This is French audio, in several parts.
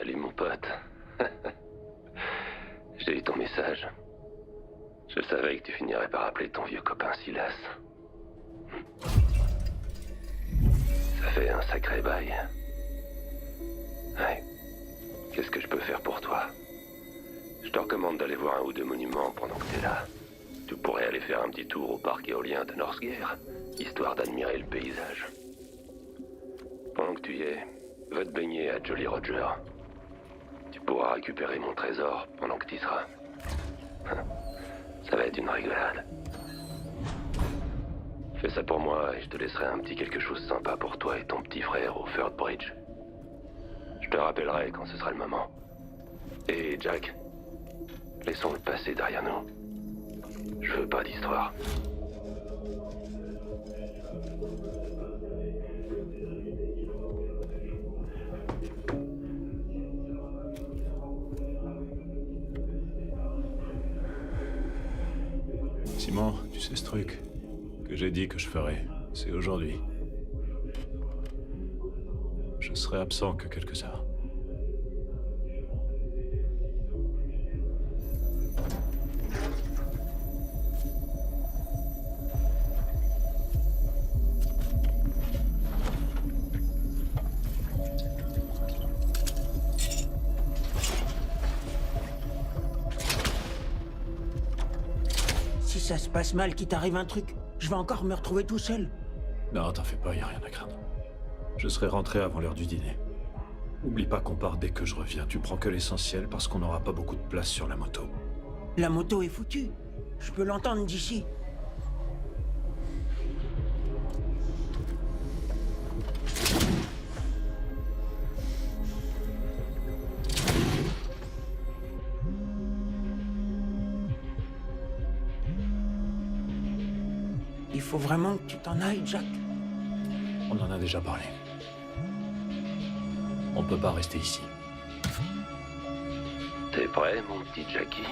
Salut mon pote. J'ai eu ton message. Je savais que tu finirais par appeler ton vieux copain Silas. Ça fait un sacré bail. Ouais. Qu'est-ce que je peux faire pour toi? Je te recommande d'aller voir un ou deux monuments pendant que t'es là. Tu pourrais aller faire un petit tour au parc éolien de Northgate, histoire d'admirer le paysage. Pendant que tu y es, va te baigner à Jolly Roger. Tu pourras récupérer mon trésor pendant que t'y seras. Ça va être une rigolade. Fais ça pour moi et je te laisserai un petit quelque chose sympa pour toi et ton petit frère au Third Bridge. Je te rappellerai quand ce sera le moment. Et Jack, laissons le passé derrière nous. Je veux pas d'histoire. Simon, tu sais ce truc que j'ai dit que je ferais, c'est aujourd'hui. Je serai absent que quelques heures. Si ça se passe mal, qu'il t'arrive un truc, je vais encore me retrouver tout seul. Non, t'en fais pas, y a rien à craindre. Je serai rentré avant l'heure du dîner. Oublie pas qu'on part dès que je reviens. Tu prends que l'essentiel parce qu'on n'aura pas beaucoup de place sur la moto. La moto est foutue. Je peux l'entendre d'ici. Il faut vraiment que tu t'en ailles, Jack. On en a déjà parlé. On peut pas rester ici. T'es prêt, mon petit Jackie?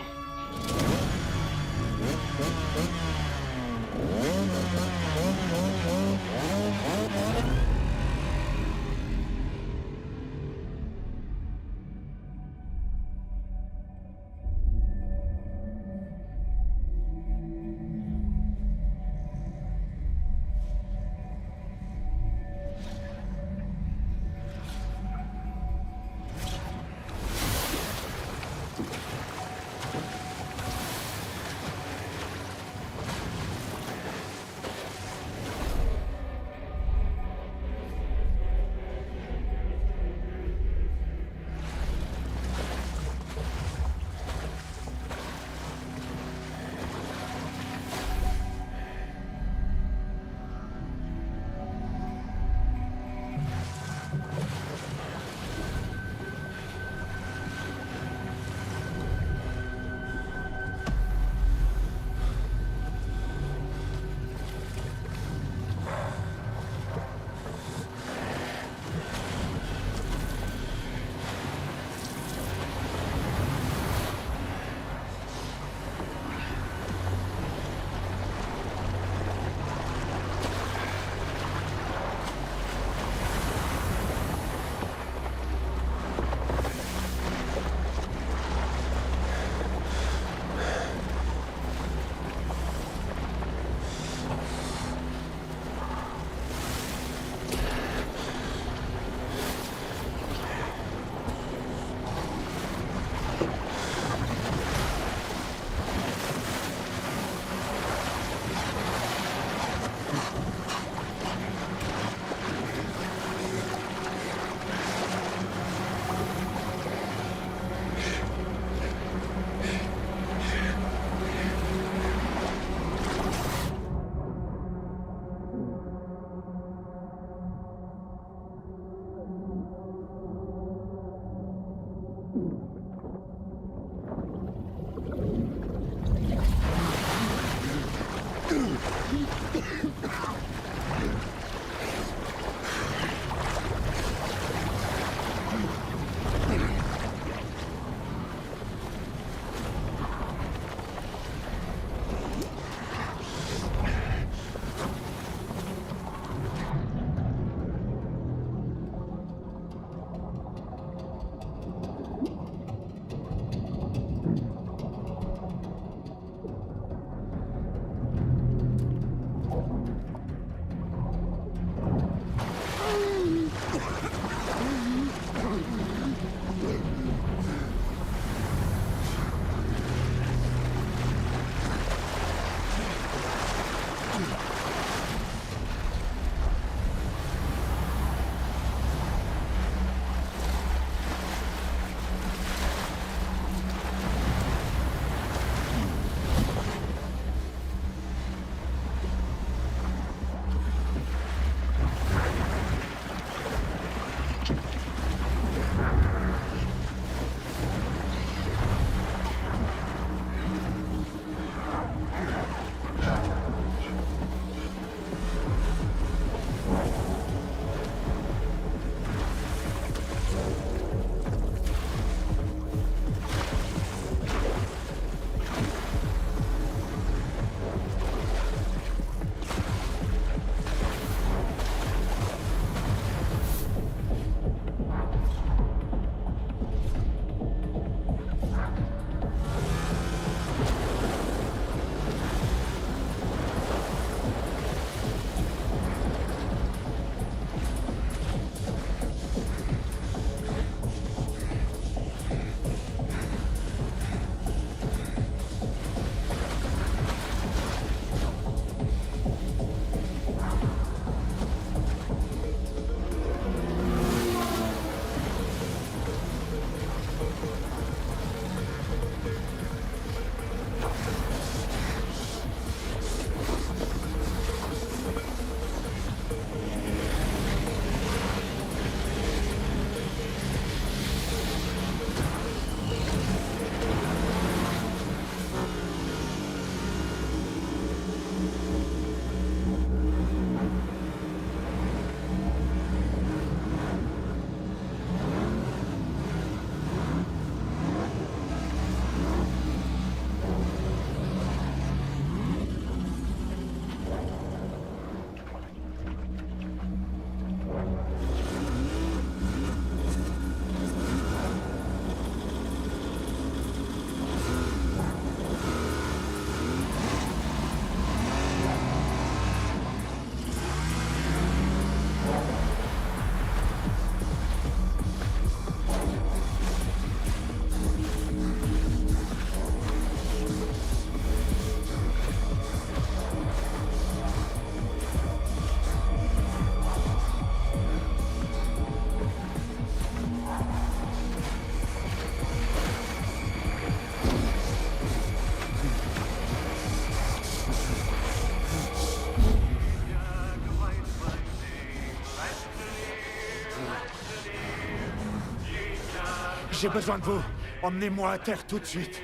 J'ai besoin de vous. Emmenez-moi à terre tout de suite.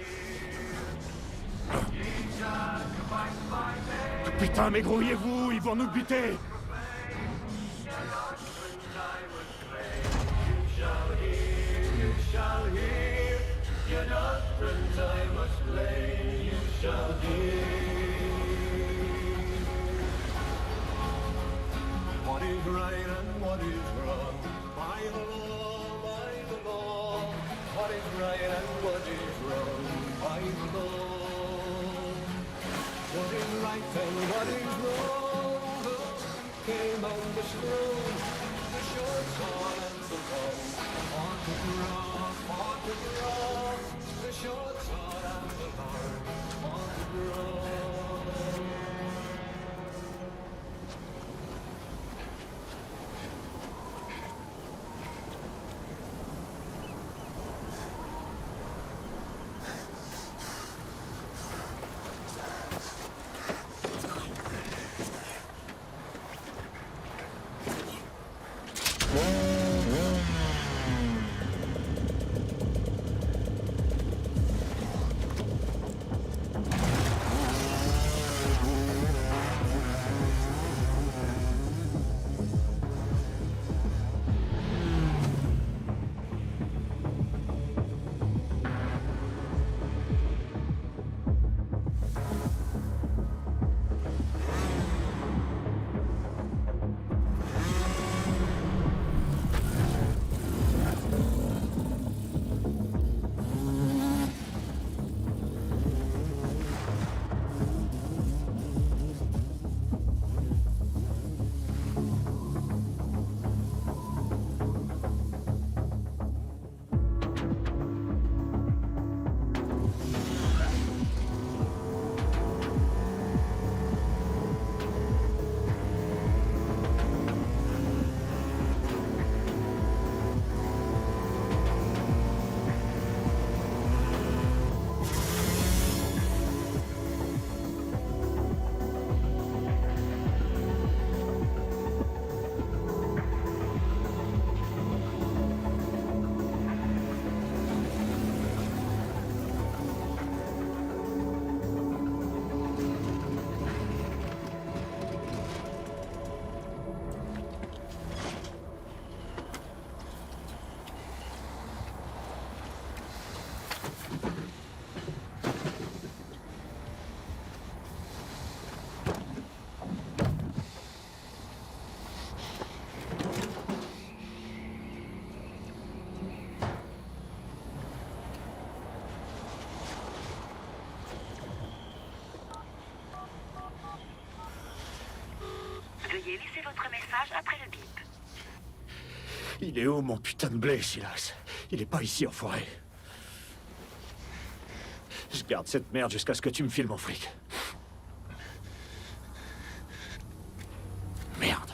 Putain, mais grouillez-vous, ils vont nous buter. What is right and what is wrong? By the law, by the law. What is right and what is wrong? By the law. What is right and what is wrong? The came on the throne. The short sword and the long. Autograph. The short sword and the long. Autograph. Veuillez laisser votre message après le bip. Il est où mon putain de blé, Silas? Il est pas ici, enfoiré. Je garde cette merde jusqu'à ce que tu me files mon fric. Merde.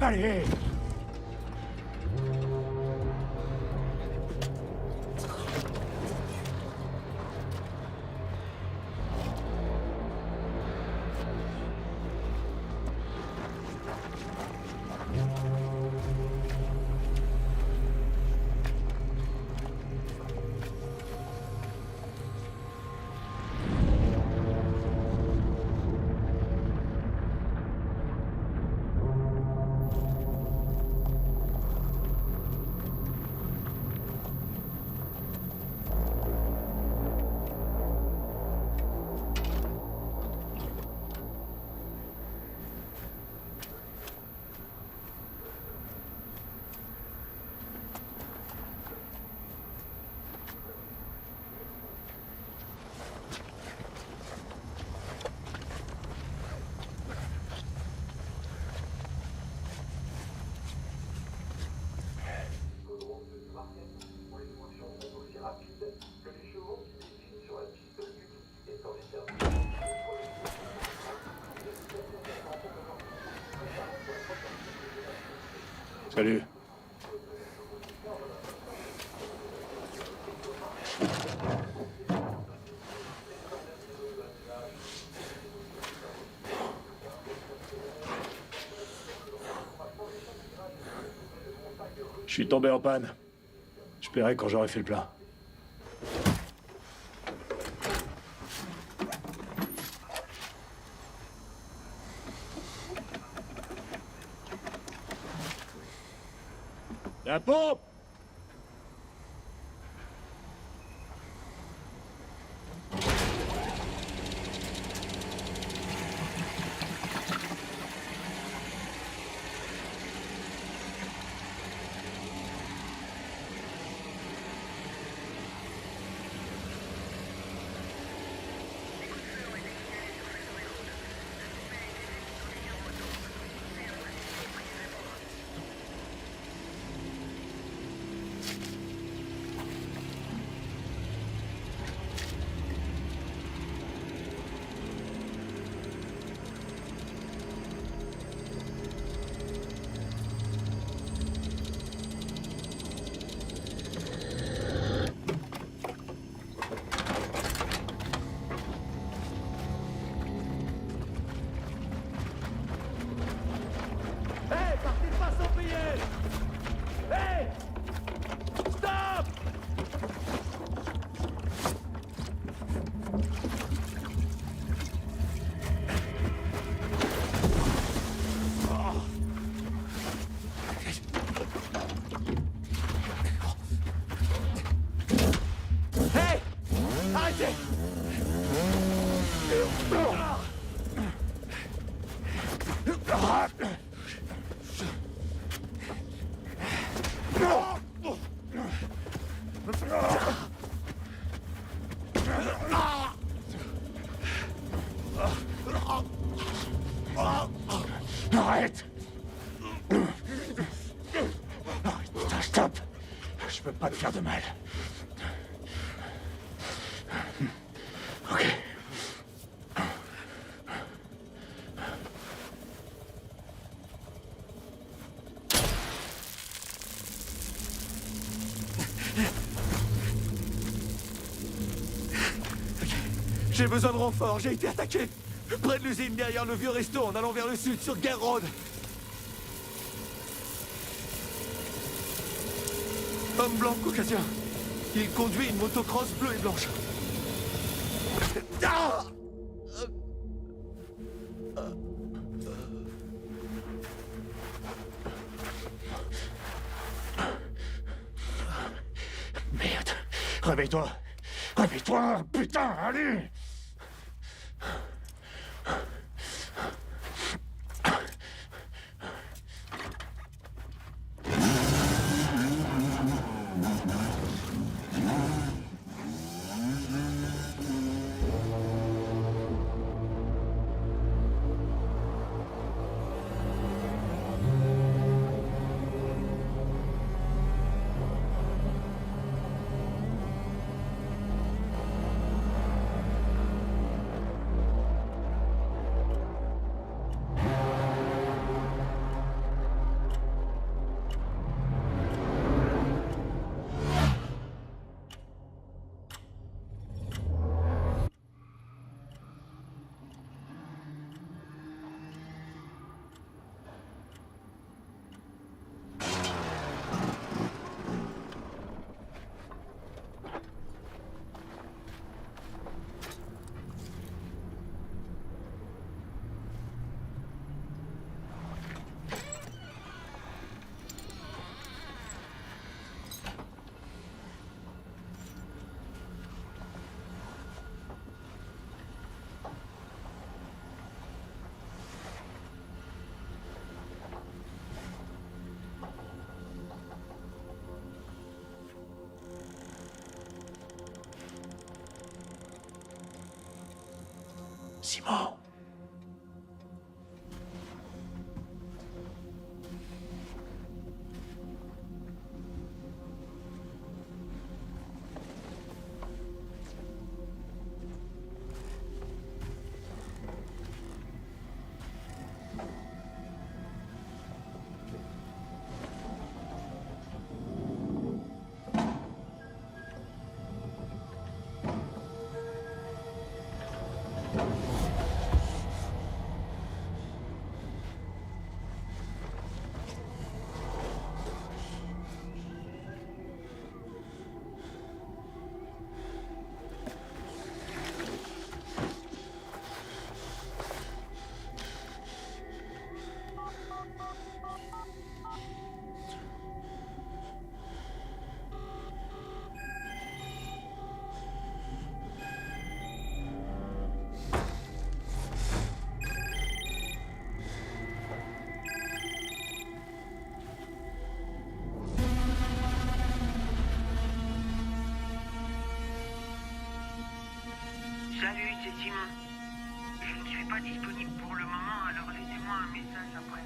Allez! Salut. Je suis tombé en panne. Je paierai quand j'aurai fait le plein. La pompe! Arrête! Arrête, putain, stop! Je peux pas te faire de mal. Ok. J'ai besoin de renfort, j'ai été attaqué. Près de l'usine, derrière le vieux resto, en allant vers le sud, sur Gare Road. Homme blanc caucasien. Il conduit une motocross bleue et blanche. Ah! Merde. Réveille-toi. Réveille-toi, putain, allez! Simon. Salut, c'est Simon. Je ne suis pas disponible pour le moment, alors laissez-moi un message après.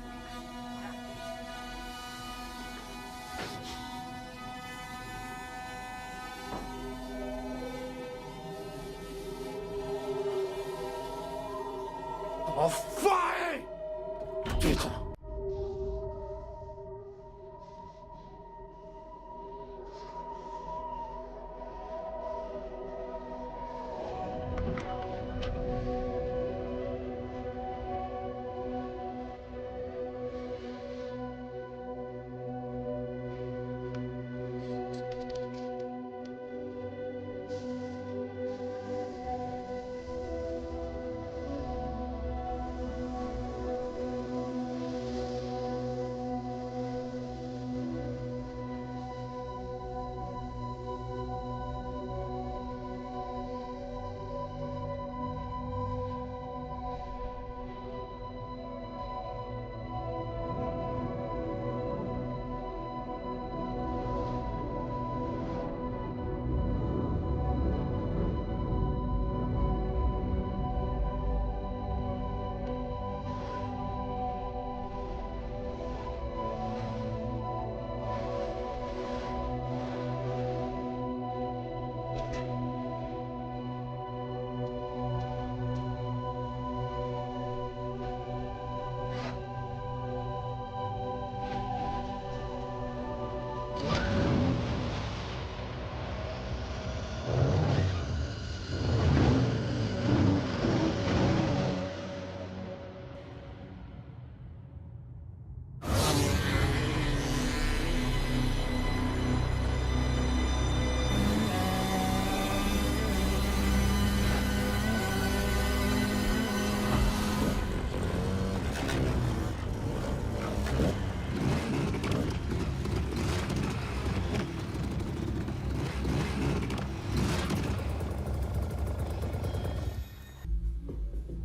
Enfoiré! Putain.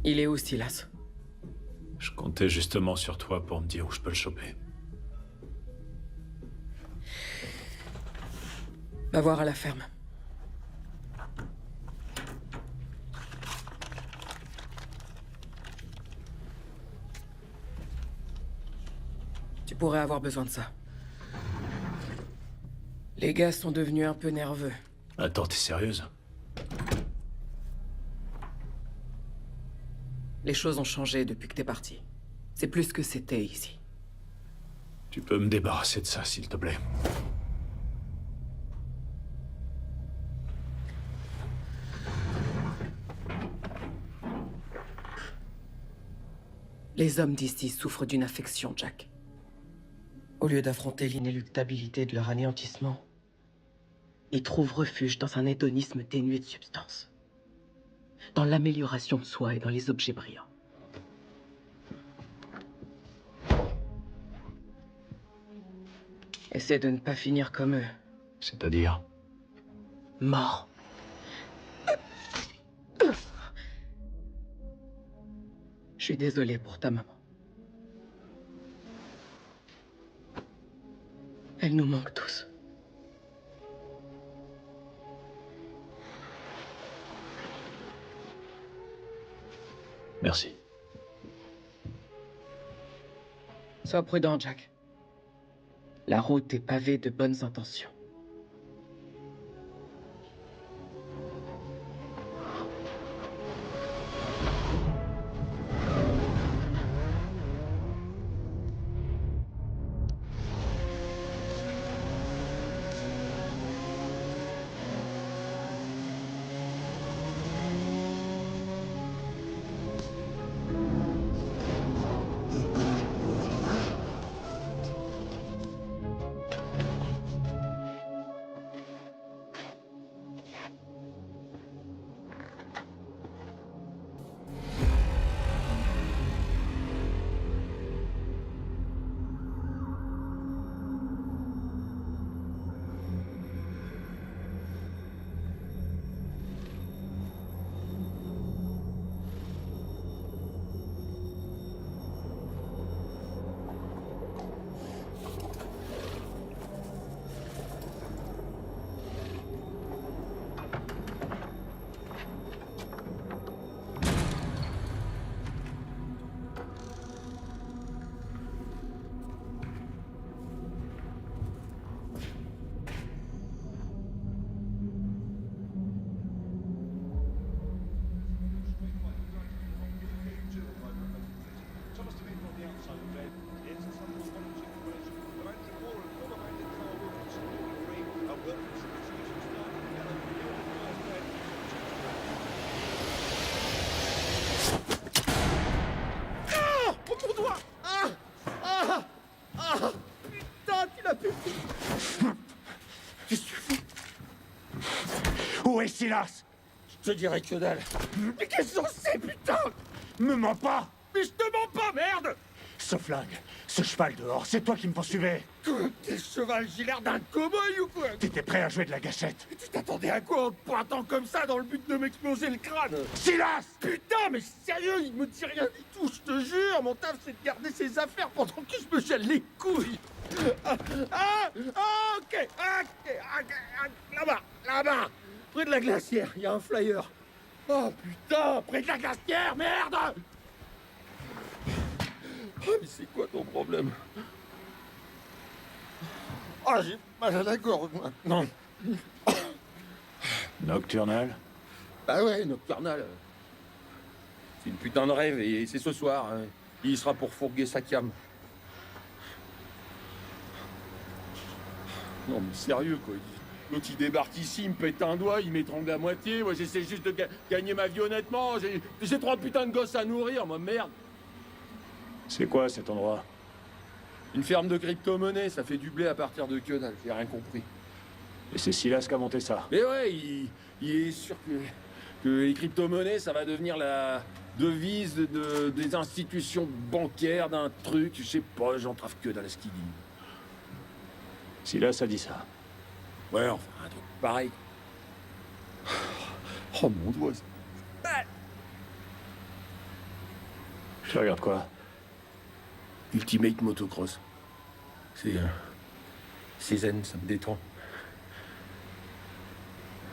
Il est où, Silas? Je comptais justement sur toi pour me dire où je peux le choper. Va voir à la ferme. Tu pourrais avoir besoin de ça. Les gars sont devenus un peu nerveux. Attends, t'es sérieuse? Les choses ont changé depuis que t'es parti. C'est plus ce que c'était ici. Tu peux me débarrasser de ça, s'il te plaît? Les hommes d'ici souffrent d'une affection, Jack. Au lieu d'affronter l'inéluctabilité de leur anéantissement, ils trouvent refuge dans un hédonisme dénué de substance. Dans l'amélioration de soi et dans les objets brillants. Essaie de ne pas finir comme eux. C'est-à-dire? Mort. Je suis désolé pour ta maman. Elle nous manque tous. Merci. Sois prudent, Jack. La route est pavée de bonnes intentions. Où est Silas? Je te dirai que dalle. Mais qu'est-ce qu'on sait, putain? Me mens pas! Mais je te mens pas, merde! Ce flingue, ce cheval dehors, c'est toi qui me poursuivais. Quel cheval, j'ai l'air d'un cow-boy ou quoi? T'étais prêt à jouer de la gâchette. Tu t'attendais à quoi en te pointant comme ça dans le but de m'exploser le crâne? Silas! Putain, mais sérieux, il me dit rien du tout, je te jure. Mon taf, c'est de garder ses affaires pendant que je me gèle les couilles. Ok, là-bas, près de la glacière, il y a un flyer. Oh putain, près de la glacière, merde! Oh, mais c'est quoi ton problème? Oh, j'ai mal à la gorge maintenant. Nocturnal? Bah ouais, Nocturnal. C'est une putain de rêve et c'est ce soir. Hein. Il sera pour fourguer sa cam. Non mais sérieux quoi. L'autre il débarque ici, il me pète un doigt, il m'étrangle à moitié. Moi j'essaie juste de gagner ma vie honnêtement. J'ai 3 putains de gosses à nourrir, moi merde. C'est quoi cet endroit? Une ferme de crypto-monnaie, ça fait du blé à partir de que dalle, j'ai rien compris. Et c'est Silas qui a monté ça. Mais ouais, il est sûr que les crypto-monnaies, ça va devenir la devise des institutions bancaires, d'un truc, je sais pas, j'entrave que dalle à ce qu'il dit. Silas a dit ça. Ouais, enfin, un truc pareil. Oh mon doigt. Tu regardes quoi? Ultimate Motocross. C'est zen, ça me détend.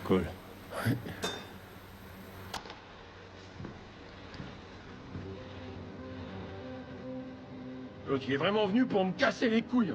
Cool. Ouais. L'autre, il est vraiment venu pour me casser les couilles.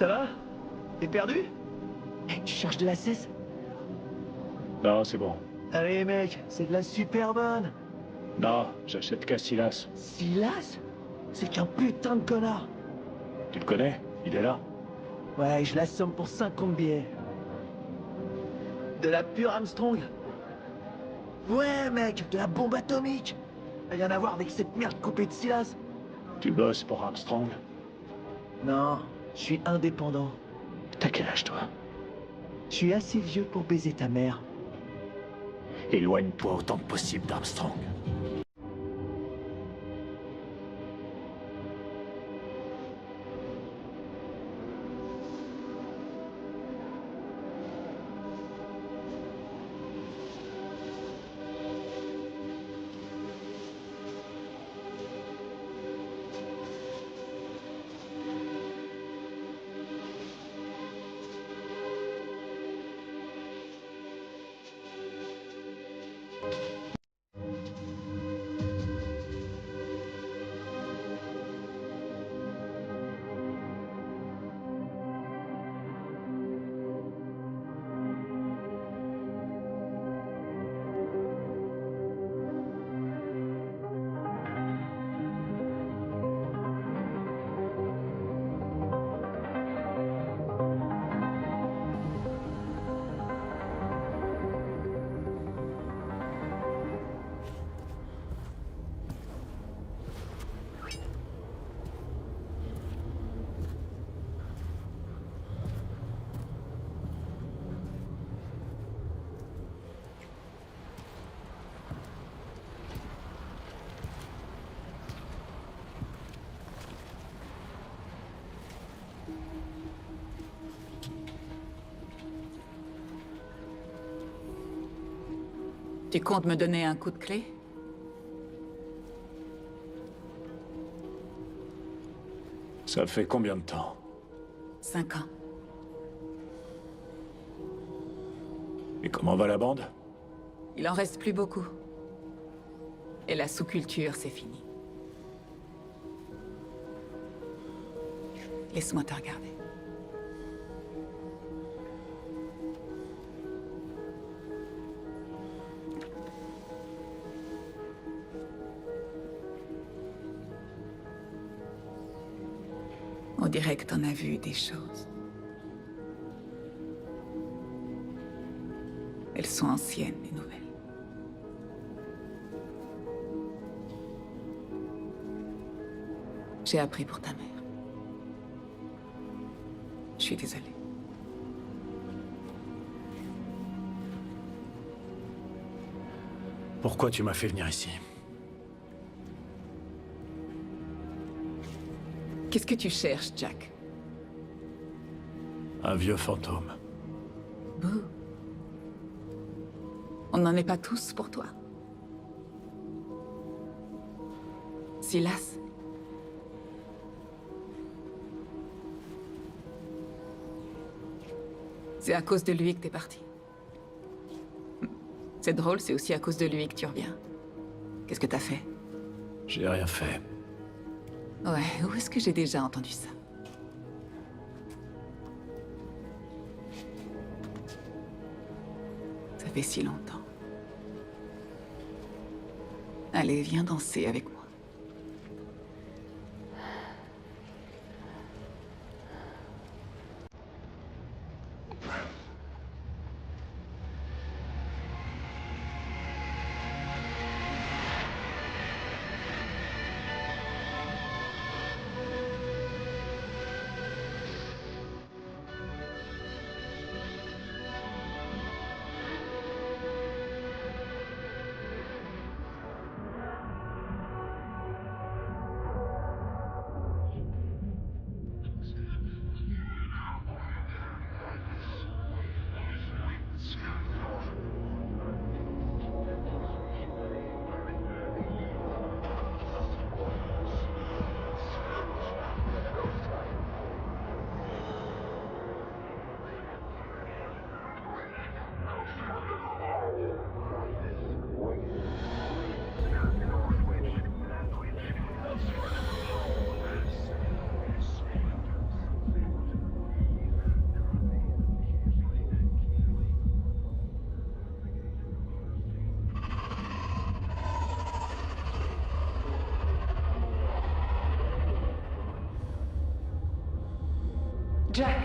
Ça va? T'es perdu? Eh, tu cherches de la cesse? Non, c'est bon. Allez mec, c'est de la super bonne. Non, j'achète qu'à Silas. Silas? C'est qu'un putain de connard. Tu le connais? Il est là? Ouais, je l'assomme pour 50 billets. De la pure Armstrong? Ouais mec, de la bombe atomique. Rien à voir avec cette merde coupée de Silas. Tu bosses pour Armstrong? Non, je suis indépendant. T'as quel âge, toi? Je suis assez vieux pour baiser ta mère. Éloigne-toi autant que possible d'Armstrong. Tu comptes me donner un coup de clé? Ça fait combien de temps? 5 ans. Et comment va la bande? Il en reste plus beaucoup. Et la sous-culture, c'est fini. Laisse-moi te regarder. On dirait que t'en as vu des choses. Elles sont anciennes, les nouvelles. J'ai appris pour ta mère. Je suis désolée. Pourquoi tu m'as fait venir ici? Qu'est-ce que tu cherches, Jack? Un vieux fantôme. Boo. On n'en est pas tous pour toi. Silas. C'est à cause de lui que t'es parti. C'est drôle, c'est aussi à cause de lui que tu reviens. Qu'est-ce que t'as fait? J'ai rien fait. Ouais, où est-ce que j'ai déjà entendu ça? Ça fait si longtemps. Allez, viens danser avec moi. Jack!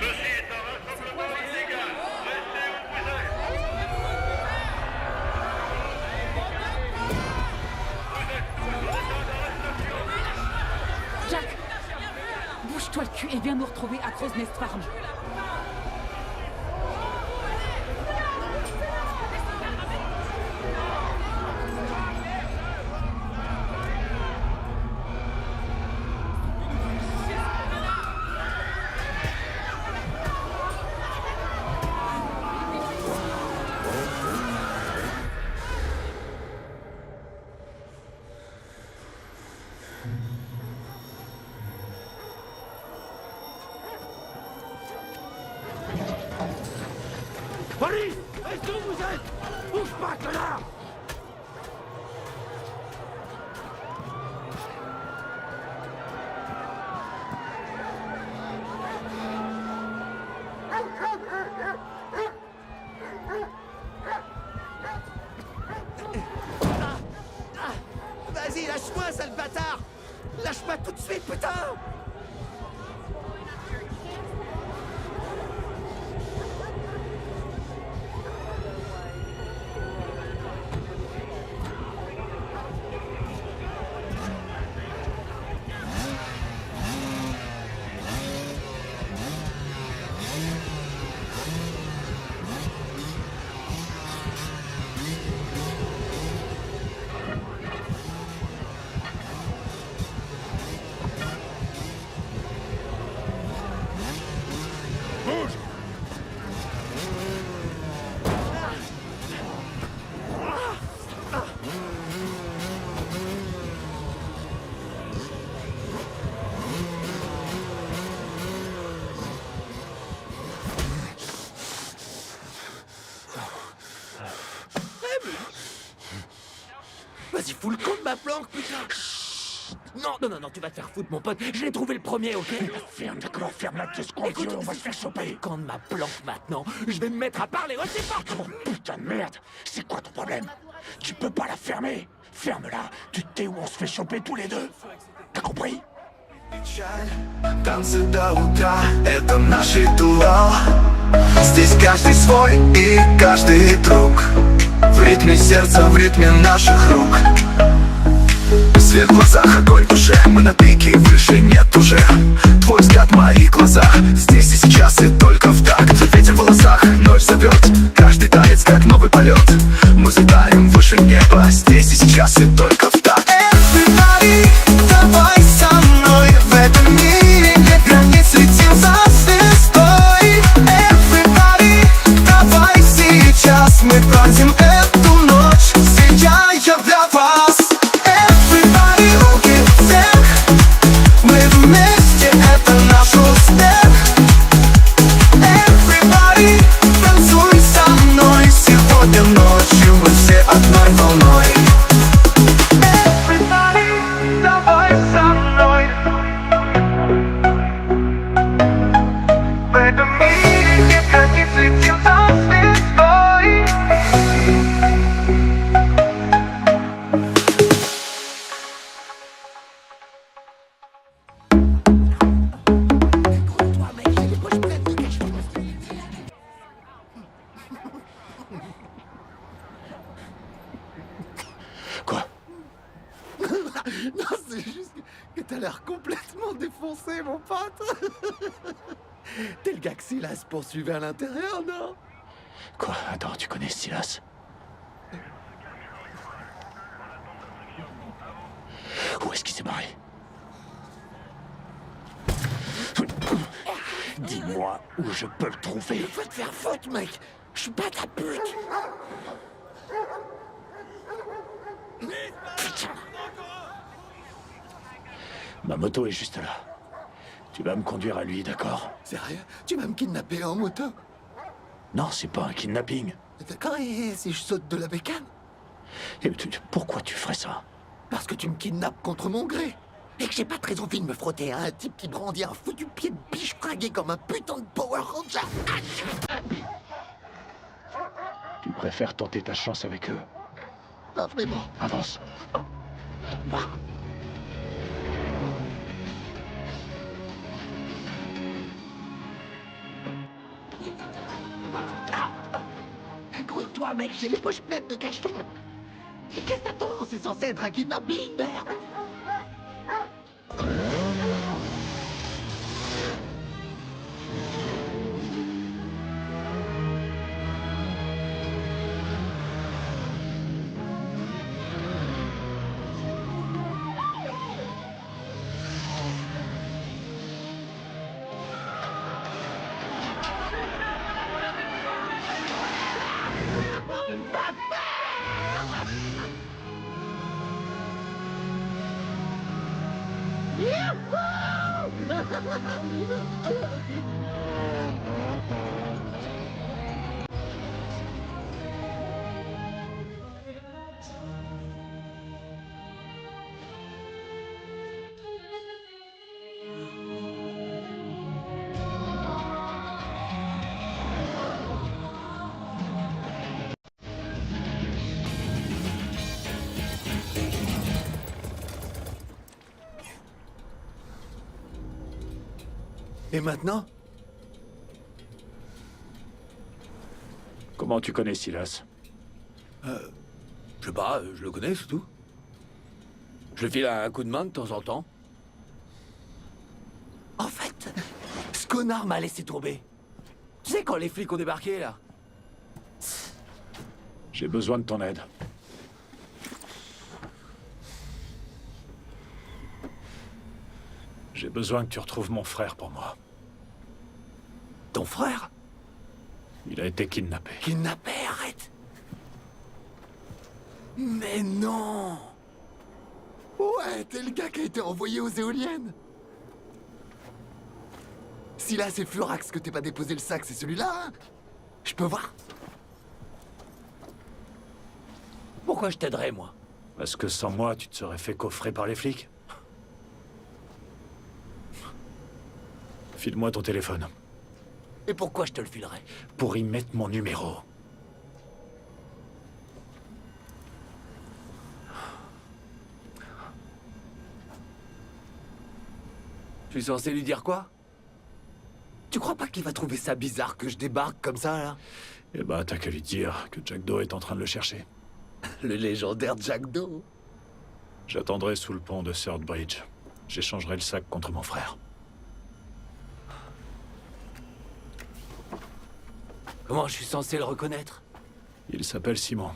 Ceci est un rassemblement illégal. Restez où vous êtes. Jack! Bouge-toi le cul et viens nous retrouver à Crow's Nest Farm. Police! Restez où vous êtes! Bouge pas, connard! Vas-y, lâche-moi, sale bâtard! Lâche-moi tout de suite, putain! Vas-y, fous le camp de ma planque, putain! Non, tu vas te faire foutre, mon pote. Je l'ai trouvé le premier, ok? Ferme, d'accord, ferme-la 2 secondes, Écoute, on va se faire choper. Camp de ma planque maintenant. Je vais me mettre à parler, ouais, c'est pas! Oh putain de merde, c'est quoi ton problème? Tu peux pas la fermer. Ferme-la, tu te tais ou on se fait choper tous les deux. T'as compris? Танцы до утра, это наш ритуал. Здесь каждый свой и каждый друг. В ритме сердца, в ритме наших рук. Свет в глазах, огонь в душе. Мы на пике, выше нет уже. Твой взгляд в моих глазах. Здесь и сейчас и только в такт. Ветер в волосах, ночь зовет. Каждый танец как новый полет. Мы взлетаем выше неба. Здесь и сейчас и только в такт. Everybody, давай со мной. В этом мире нет границ, летим за звездой. Everybody, давай сейчас мы празднуем эту ночь, сияя для вас. Everybody, руки вверх, мы вместе, это наш успех. Everybody, танцуй со мной, сегодня ночью мы все одной волной. Everybody, давай со мной. В этом мире нет границ, летим за звездой. Toi, mec, j'ai les poches pleines de cash. Quoi? Non, c'est juste que t'as l'air complètement défoncé, mon pote. T'es le gars que Silas poursuivait à l'intérieur, non? Quoi? Attends, tu connais Silas? Où est-ce qu'il s'est barré? Dis-moi où je peux le trouver. Va te faire foutre, mec. Je suis pas ta pute. Putain. Ma moto est juste là. Tu vas me conduire à lui, d'accord? Sérieux? Tu vas me kidnapper en moto? Non, c'est pas un kidnapping. D'accord, et si je saute de la bécane? Et pourquoi tu ferais ça? Parce que tu me kidnappes contre mon gré. Et que j'ai pas très envie de me frotter à un type qui brandit un foutu pied de biche fringué comme un putain de Power Ranger. Tu préfères tenter ta chance avec eux. Pas vraiment. Avance. Écoute-toi, mec, j'ai les poches pleines de cachetons. Mais qu'est-ce que t'attends? C'est censé être un kidnapping, merde. Et maintenant? Comment tu connais Silas? Je sais pas, je le connais, c'est tout. Je le file un coup de main de temps en temps. En fait, ce connard m'a laissé tomber. Tu sais quand les flics ont débarqué, là? J'ai besoin de ton aide. J'ai besoin que tu retrouves mon frère pour moi. Ton frère? Il a été kidnappé. Kidnappé, arrête! Mais non! Ouais, t'es le gars qui a été envoyé aux éoliennes. Si là c'est Furax que t'es pas déposé le sac, c'est celui-là, hein? Je peux voir? Pourquoi je t'aiderais, moi? Parce que sans moi, tu te serais fait coffrer par les flics. File-moi ton téléphone. Et pourquoi je te le filerais? Pour y mettre mon numéro. Je suis censé lui dire quoi? Tu crois pas qu'il va trouver ça bizarre que je débarque comme ça, là? Eh ben, t'as qu'à lui dire que Jack Doe est en train de le chercher. Le légendaire Jack Doe. J'attendrai sous le pont de Third Bridge. J'échangerai le sac contre mon frère. Comment je suis censé le reconnaître? Il s'appelle Simon.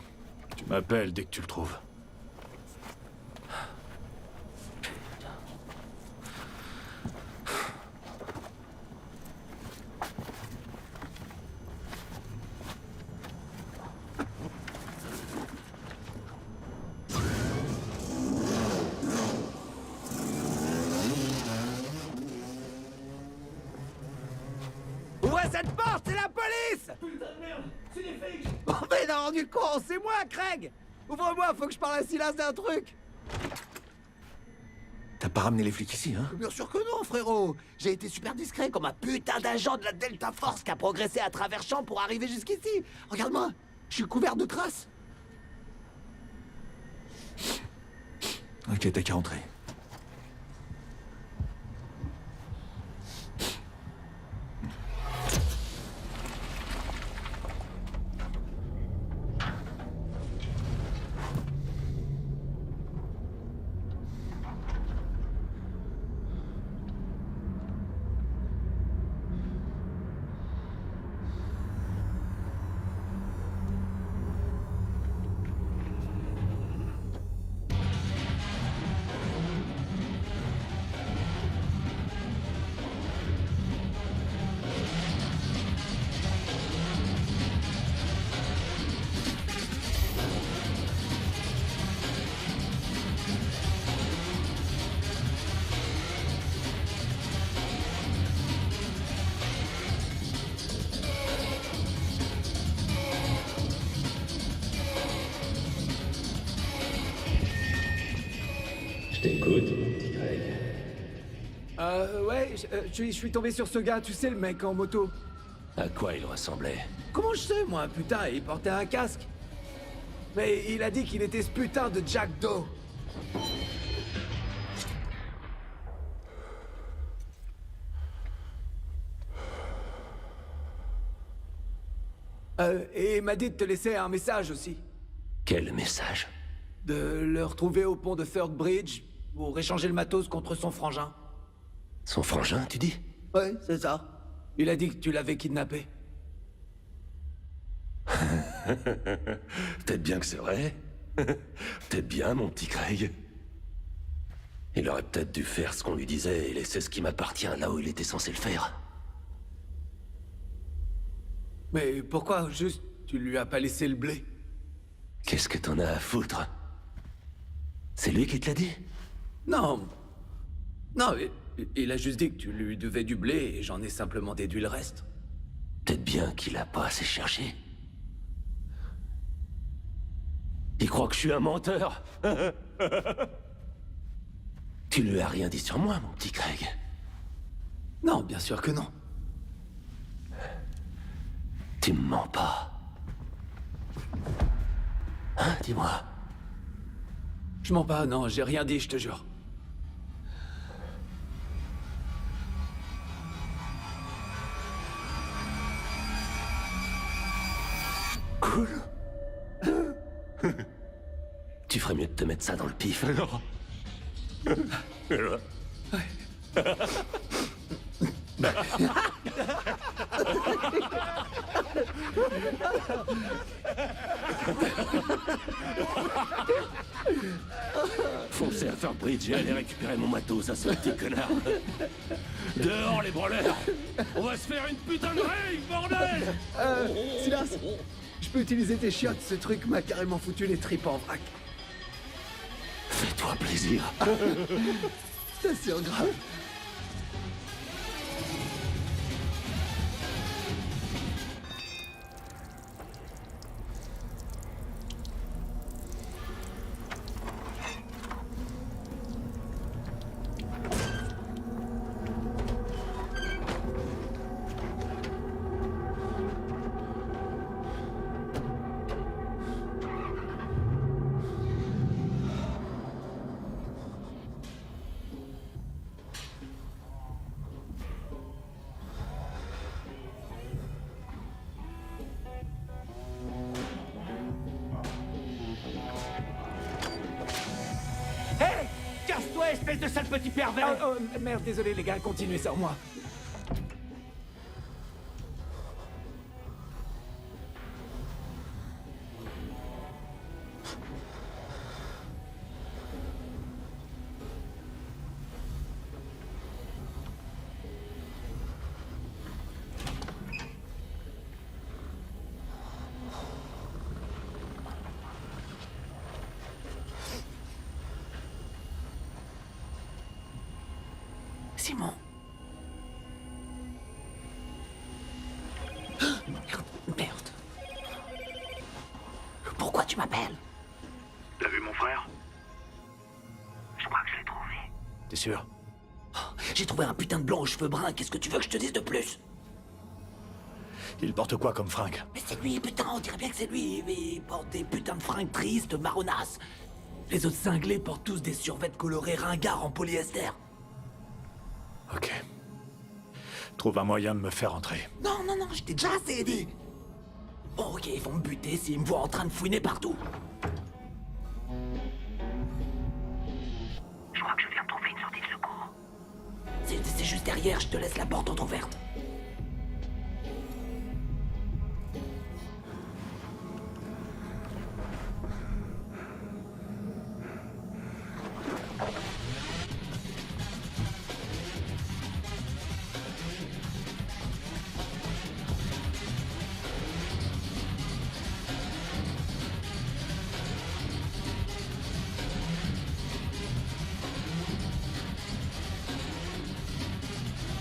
Tu m'appelles dès que tu le trouves. Ouvrez cette porte, c'est la police! Putain de merde, c'est des flics! Oh mais non, rendu con, c'est moi, Craig! Ouvre-moi, faut que je parle à Silas d'un truc! T'as pas ramené les flics ici, hein? Bien sûr que non, frérot! J'ai été super discret comme un putain d'agent de la Delta Force qui a progressé à travers champs pour arriver jusqu'ici! Regarde-moi, je suis couvert de crasse. Ok, t'as qu'à rentrer. Je t'écoute, mon petit Craig. Ouais, je suis tombé sur ce gars, tu sais, le mec en moto. À quoi il ressemblait? Comment je sais, moi, putain, il portait un casque. Mais il a dit qu'il était ce putain de Jack Doe. Et il m'a dit de te laisser un message aussi. Quel message? De le retrouver au pont de Third Bridge pour échanger le matos contre son frangin. Son frangin, tu dis? Ouais, c'est ça. Il a dit que tu l'avais kidnappé. Peut-être bien que c'est vrai. Peut-être bien, mon petit Craig. Il aurait peut-être dû faire ce qu'on lui disait et laisser ce qui m'appartient là où il était censé le faire. Mais pourquoi juste tu lui as pas laissé le blé? Qu'est-ce que t'en as à foutre? C'est lui qui te l'a dit? Non. Non, il a juste dit que tu lui devais du blé et j'en ai simplement déduit le reste. Peut-être bien qu'il a pas assez cherché. Il croit que je suis un menteur. Tu lui as rien dit sur moi, mon petit Craig? Non, bien sûr que non. Tu me mens pas. Hein, dis-moi. Je mens pas, non, j'ai rien dit, je te jure. Cool. Tu ferais mieux de te mettre ça dans le pif. Foncez à Third Bridge et allez récupérer mon matos à ce petit connard. Dehors, les branleurs. On va se faire une putain de rave, bordel. Silas, je peux utiliser tes chiottes, ce truc m'a carrément foutu les tripes en vrac. Fais-toi plaisir. C'est grave. Hé! Casse-toi, espèce de sale petit pervers! Oh, merde, désolé les gars, continuez sans moi. Simon. Merde. Pourquoi tu m'appelles? T'as vu mon frère? Je crois que je l'ai trouvé. T'es sûr? J'ai trouvé un putain de blanc aux cheveux bruns, qu'est-ce que tu veux que je te dise de plus? Il porte quoi comme fringue? Mais c'est lui, putain, on dirait bien que c'est lui, mais il porte des putains de fringues tristes, marronnasses. Les autres cinglés portent tous des survêtements colorés ringards en polyester. Ok. Trouve un moyen de me faire entrer. Non, je t'ai déjà assez aidé. Bon, ok, ils vont me buter s'ils me voient en train de fouiner partout. Je crois que je viens de trouver une sortie de secours. C'est juste derrière, je te laisse la porte entrouverte.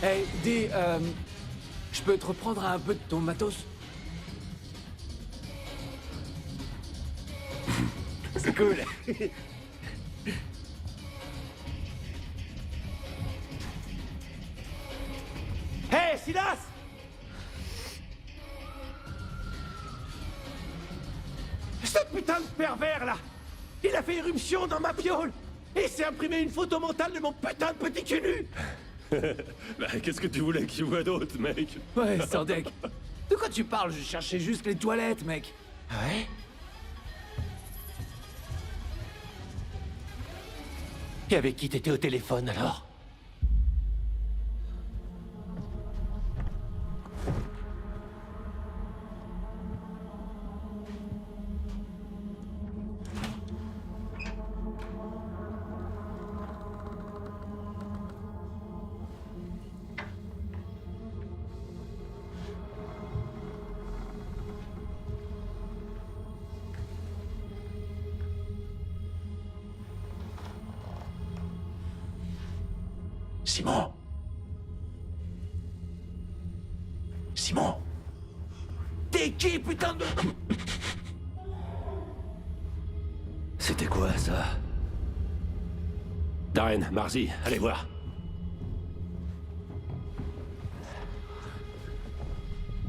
Hey, dis, je peux te reprendre un peu de ton matos? C'est cool. Hé, Silas! Ce putain de pervers, là! Il a fait irruption dans ma piole! Et s'est imprimé une photo mentale de mon putain de petit cul nu! Bah, qu'est-ce que tu voulais qu'il voit d'autre, mec? Ouais, Sandek. De quoi tu parles? Je cherchais juste les toilettes, mec. Ah ouais? Et avec qui t'étais au téléphone, alors? Simon. Simon. T'es qui, putain de... C'était quoi, ça? Darren, Marzi, allez voir.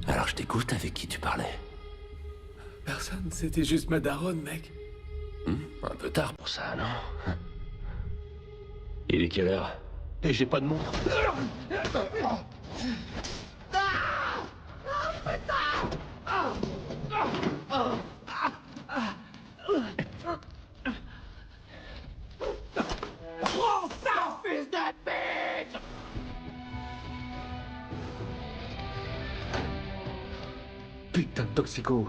Alors je t'écoute, avec qui tu parlais? Personne, c'était juste ma daronne, mec. Un peu tard pour ça, non? Il est quelle heure? Et j'ai pas de montre. Putain de toxico.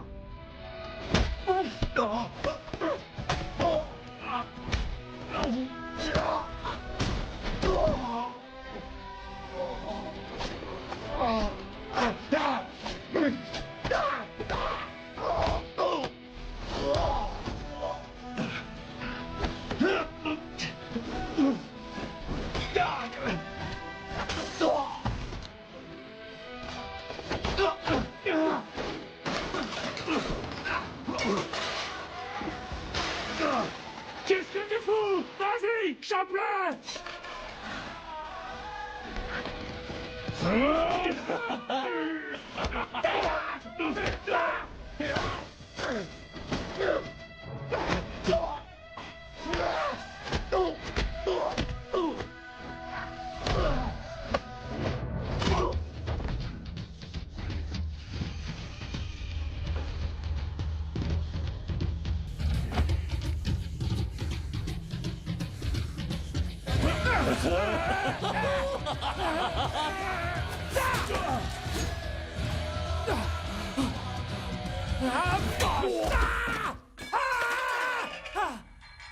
Qu'est-ce que tu fous? Vas-y, Champlain!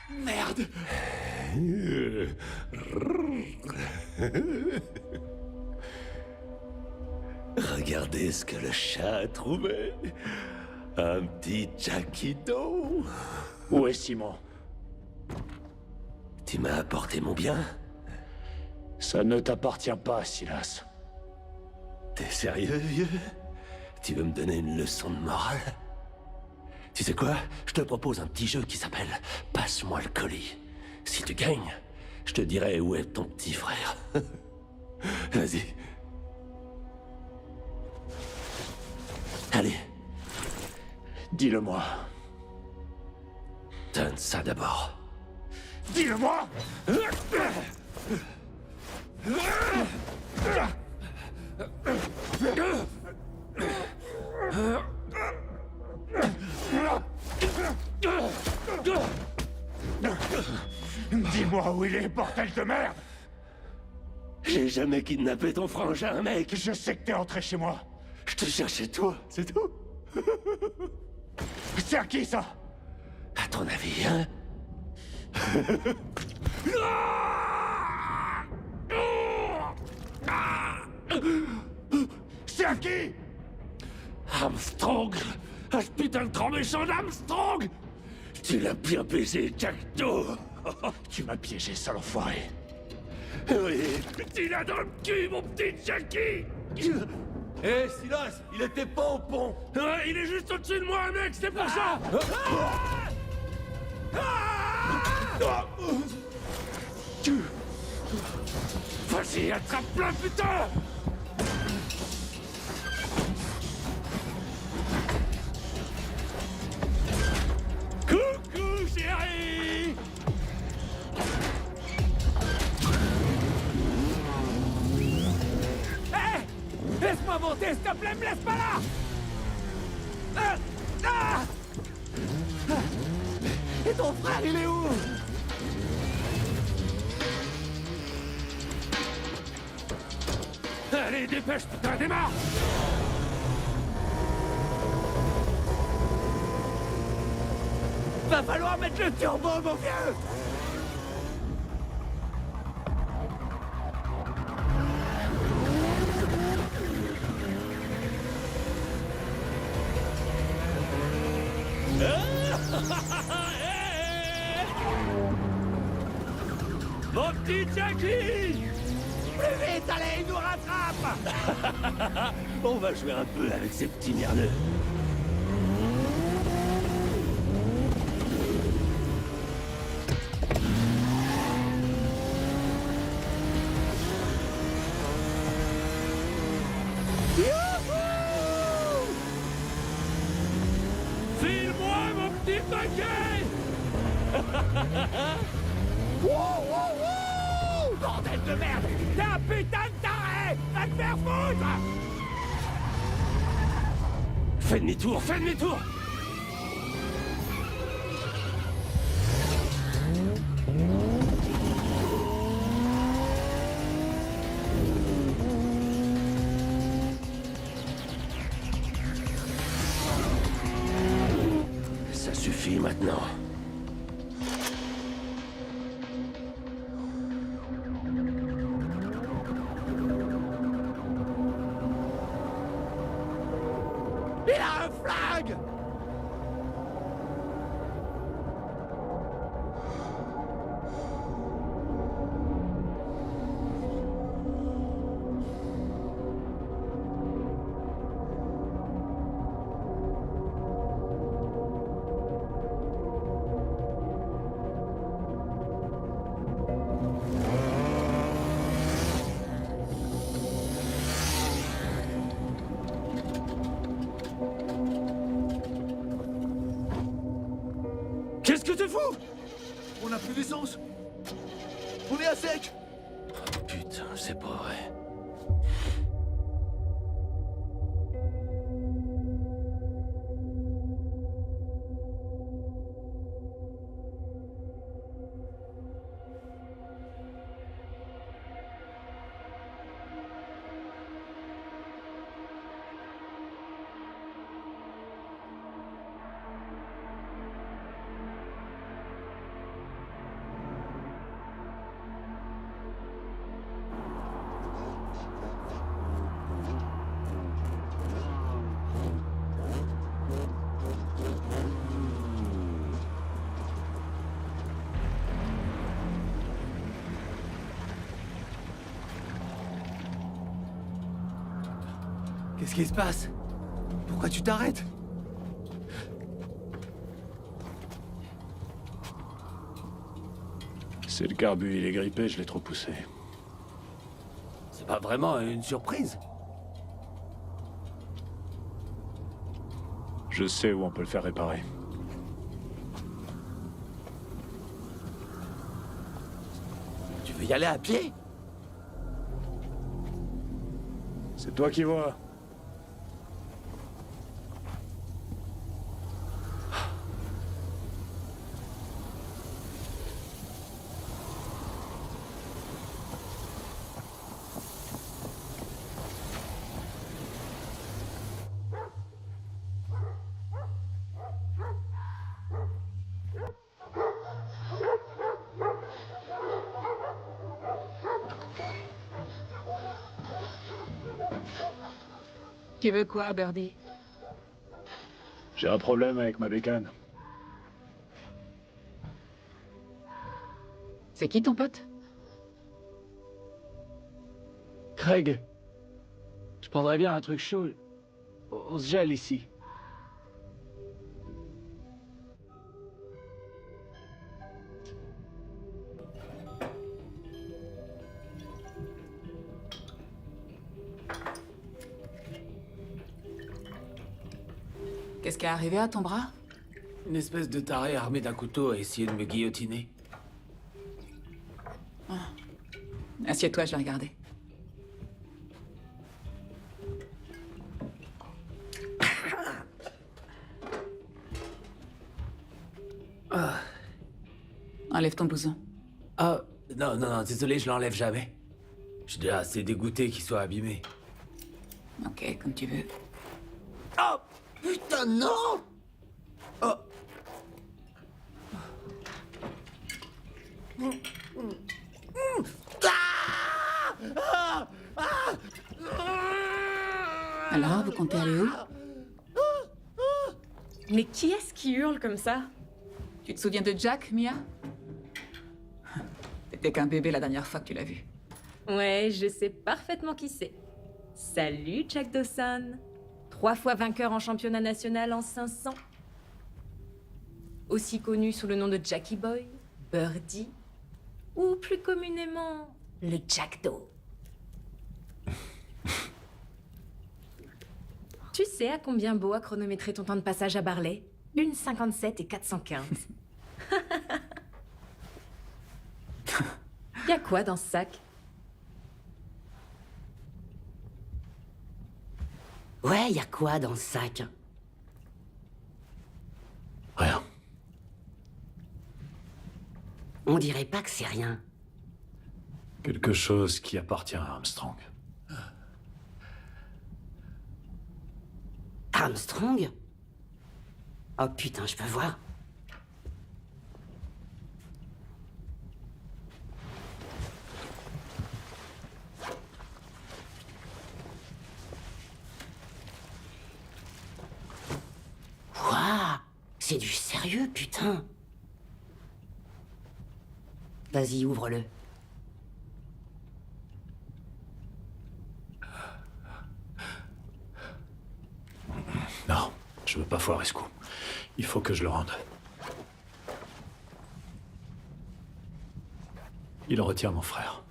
Merde. Regardez ce que le chat a trouvé. Un petit Jackido. Où est Simon? Tu m'as apporté mon bien? Ça ne t'appartient pas, Silas. T'es sérieux, vieux? Tu veux me donner une leçon de morale? Tu sais quoi? Je te propose un petit jeu qui s'appelle « Passe-moi le colis ». Si tu gagnes, je te dirai où est ton petit frère. Vas-y. Allez. Dis-le-moi. Donne ça d'abord. Dis-le-moi! Dis-moi où il est, bordel de merde! J'ai jamais kidnappé ton frangin, mec. Je sais que t'es entré chez moi. Je te cherchais toi, c'est tout. C'est à qui, ça? À ton avis, hein? C'est à qui? Armstrong! Un putain de grand méchant d'Armstrong! Tu l'as bien baisé, Jackdo! Tu m'as piégé, sale enfoiré. Oui, tu l'as dans le cul, mon petit Jackie! Hé, Silas, il était pas au pont. Ouais, il est juste au-dessus de moi, mec, c'est pour ça! Vas-y, attrape-le, putain! Laisse-moi monter, s'il te plaît, me laisse pas là. Et ton frère, il est où? Allez, dépêche, putain, démarre! Va falloir mettre le turbo, mon vieux! Mon petit Jackie! Plus vite, allez, il nous rattrape! On va jouer un peu avec ces petits merdeux. File-moi, mon petit paquet! Wow, wow, wow! Bordel de merde! T'es un putain de taré! Va te faire foutre! Fais demi-tour, fais demi-tour! Ça suffit maintenant. Il a un flag! Qu'est-ce que tu fous? On n'a plus d'essence. On est à sec. Putain, c'est pas vrai. Qu'est-ce qui se passe? Pourquoi tu t'arrêtes? C'est le carbu, il est grippé, je l'ai trop poussé. C'est pas vraiment une surprise. Je sais où on peut le faire réparer. Tu veux y aller à pied? C'est toi qui vois. Tu veux quoi, Birdie? J'ai un problème avec ma bécane. C'est qui ton pote? Craig. Je prendrais bien un truc chaud. On se gèle ici. Qu'est-ce qui est arrivé à ton bras? Une espèce de taré armé d'un couteau a essayé de me guillotiner. Assieds-toi, je vais regarder. Enlève ton blouson. Ah, non, désolé, je l'enlève jamais. Je suis déjà assez dégoûté qu'il soit abîmé. Ok, comme tu veux. Oh, putain, non! Oh. Alors, vous comptez aller où? Mais qui est-ce qui hurle comme ça? Tu te souviens de Jack, Mia? T'étais qu'un bébé la dernière fois que tu l'as vu. Ouais, je sais parfaitement qui c'est. Salut, Jack Dawson. 3 fois vainqueur en championnat national en 500. Aussi connu sous le nom de Jackie Boy, Birdie, ou plus communément, le Jack Doe. Tu sais à combien Beau a chronométré ton temps de passage à Barley? 1,57 et 415. Y'a quoi dans ce sac? Ouais, y a quoi dans ce sac? Rien. On dirait pas que c'est rien. Quelque chose qui appartient à Armstrong. Armstrong? Oh putain, je peux voir. Waouh! C'est du sérieux, putain! Vas-y, ouvre-le. Non, je veux pas foirer ce coup. Il faut que je le rende. Il retient mon frère.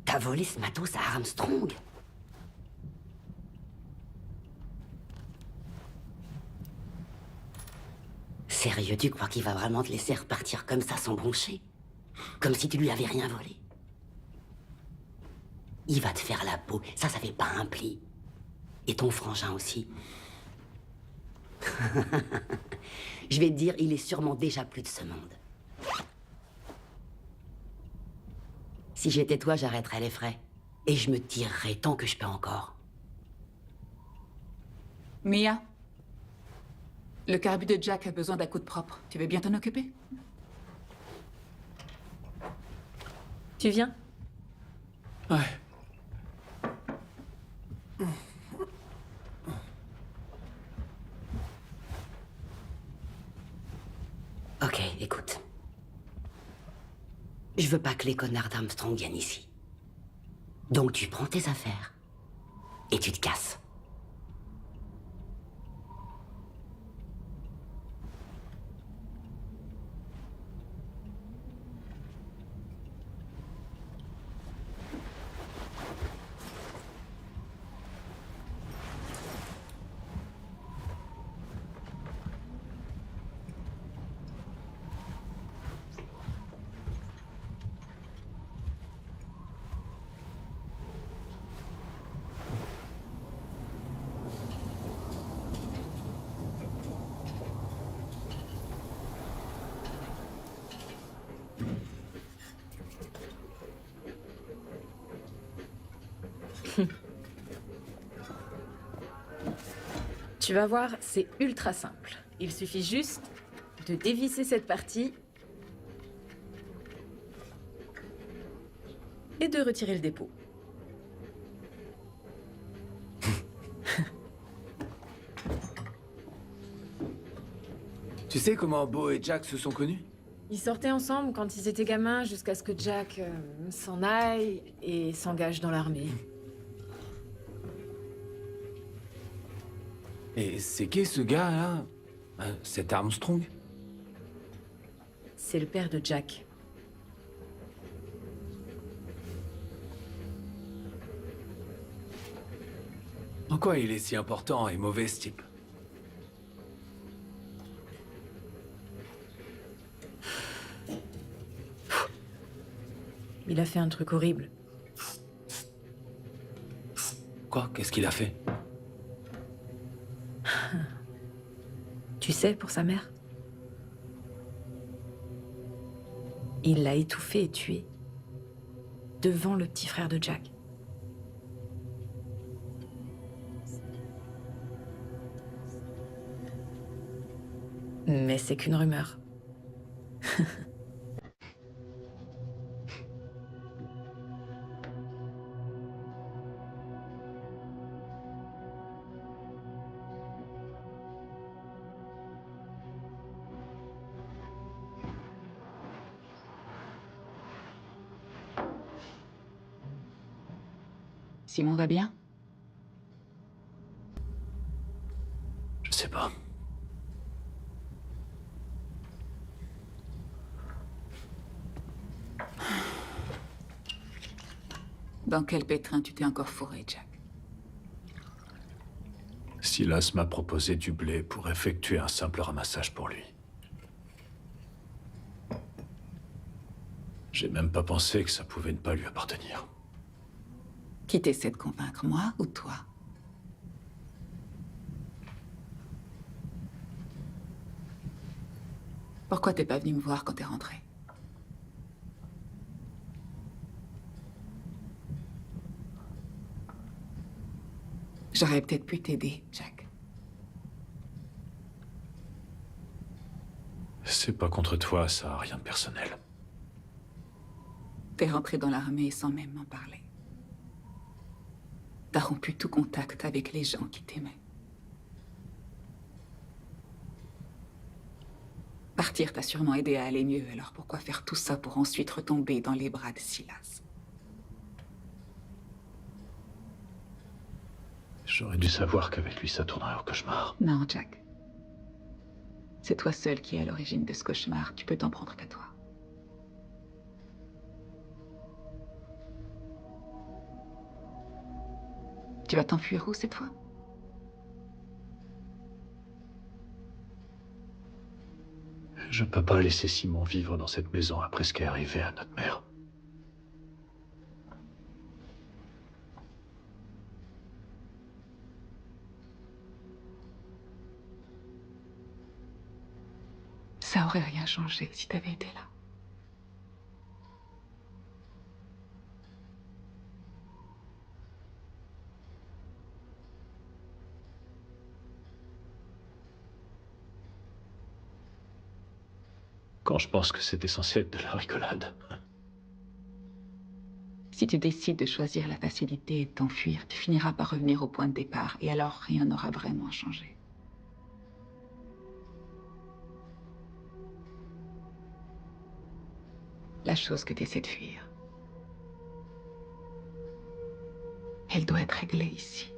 T'as volé ce matos à Armstrong? Sérieux, tu crois qu'il va vraiment te laisser repartir comme ça sans broncher? Comme si tu lui avais rien volé? Il va te faire la peau, ça fait pas un pli. Et ton frangin aussi. Je vais te dire, il est sûrement déjà plus de ce monde. Si j'étais toi, j'arrêterais les frais. Et je me tirerais tant que je peux encore. Mia, le carbu de Jack a besoin d'un coup de propre. Tu veux bien t'en occuper? Tu viens? Ouais. Ok, écoute. Je veux pas que les connards d'Armstrong viennent ici. Donc tu prends tes affaires et tu te casses. Tu vas voir, c'est ultra simple. Il suffit juste de dévisser cette partie et de retirer le dépôt. Tu sais comment Beau et Jack se sont connus? Ils sortaient ensemble quand ils étaient gamins jusqu'à ce que Jack s'en aille et s'engage dans l'armée. Et c'est qui ce gars, là? Cet Armstrong? C'est le père de Jack. En quoi il est si important et mauvais, ce type? Il a fait un truc horrible. Quoi? Qu'est-ce qu'il a fait? Tu sais, pour sa mère. Il l'a étouffé et tué. Devant le petit frère de Jack. Mais c'est qu'une rumeur. Simon va bien? Je sais pas. Dans quel pétrin tu t'es encore fourré, Jack? Silas m'a proposé du blé pour effectuer un simple ramassage pour lui. J'ai même pas pensé que ça pouvait ne pas lui appartenir. Qui t'essaie de convaincre, moi ou toi? Pourquoi t'es pas venu me voir quand t'es rentré? J'aurais peut-être pu t'aider, Jack. C'est pas contre toi, ça a rien de personnel. T'es rentré dans l'armée sans même m'en parler. T'as rompu tout contact avec les gens qui t'aimaient. Partir t'a sûrement aidé à aller mieux, alors pourquoi faire tout ça pour ensuite retomber dans les bras de Silas? J'aurais dû savoir qu'avec lui ça tournerait au cauchemar. Non, Jack. C'est toi seul qui est à l'origine de ce cauchemar. Tu peux t'en prendre qu'à toi. Tu vas t'enfuir où cette fois? Je peux pas laisser Simon vivre dans cette maison après ce qui est arrivé à notre mère. Ça aurait rien changé si t'avais été là. Quand je pense que c'était censé être de la rigolade. Si tu décides de choisir la facilité et de t'enfuir, tu finiras par revenir au point de départ, et alors rien n'aura vraiment changé. La chose que tu essaies de fuir, elle doit être réglée ici,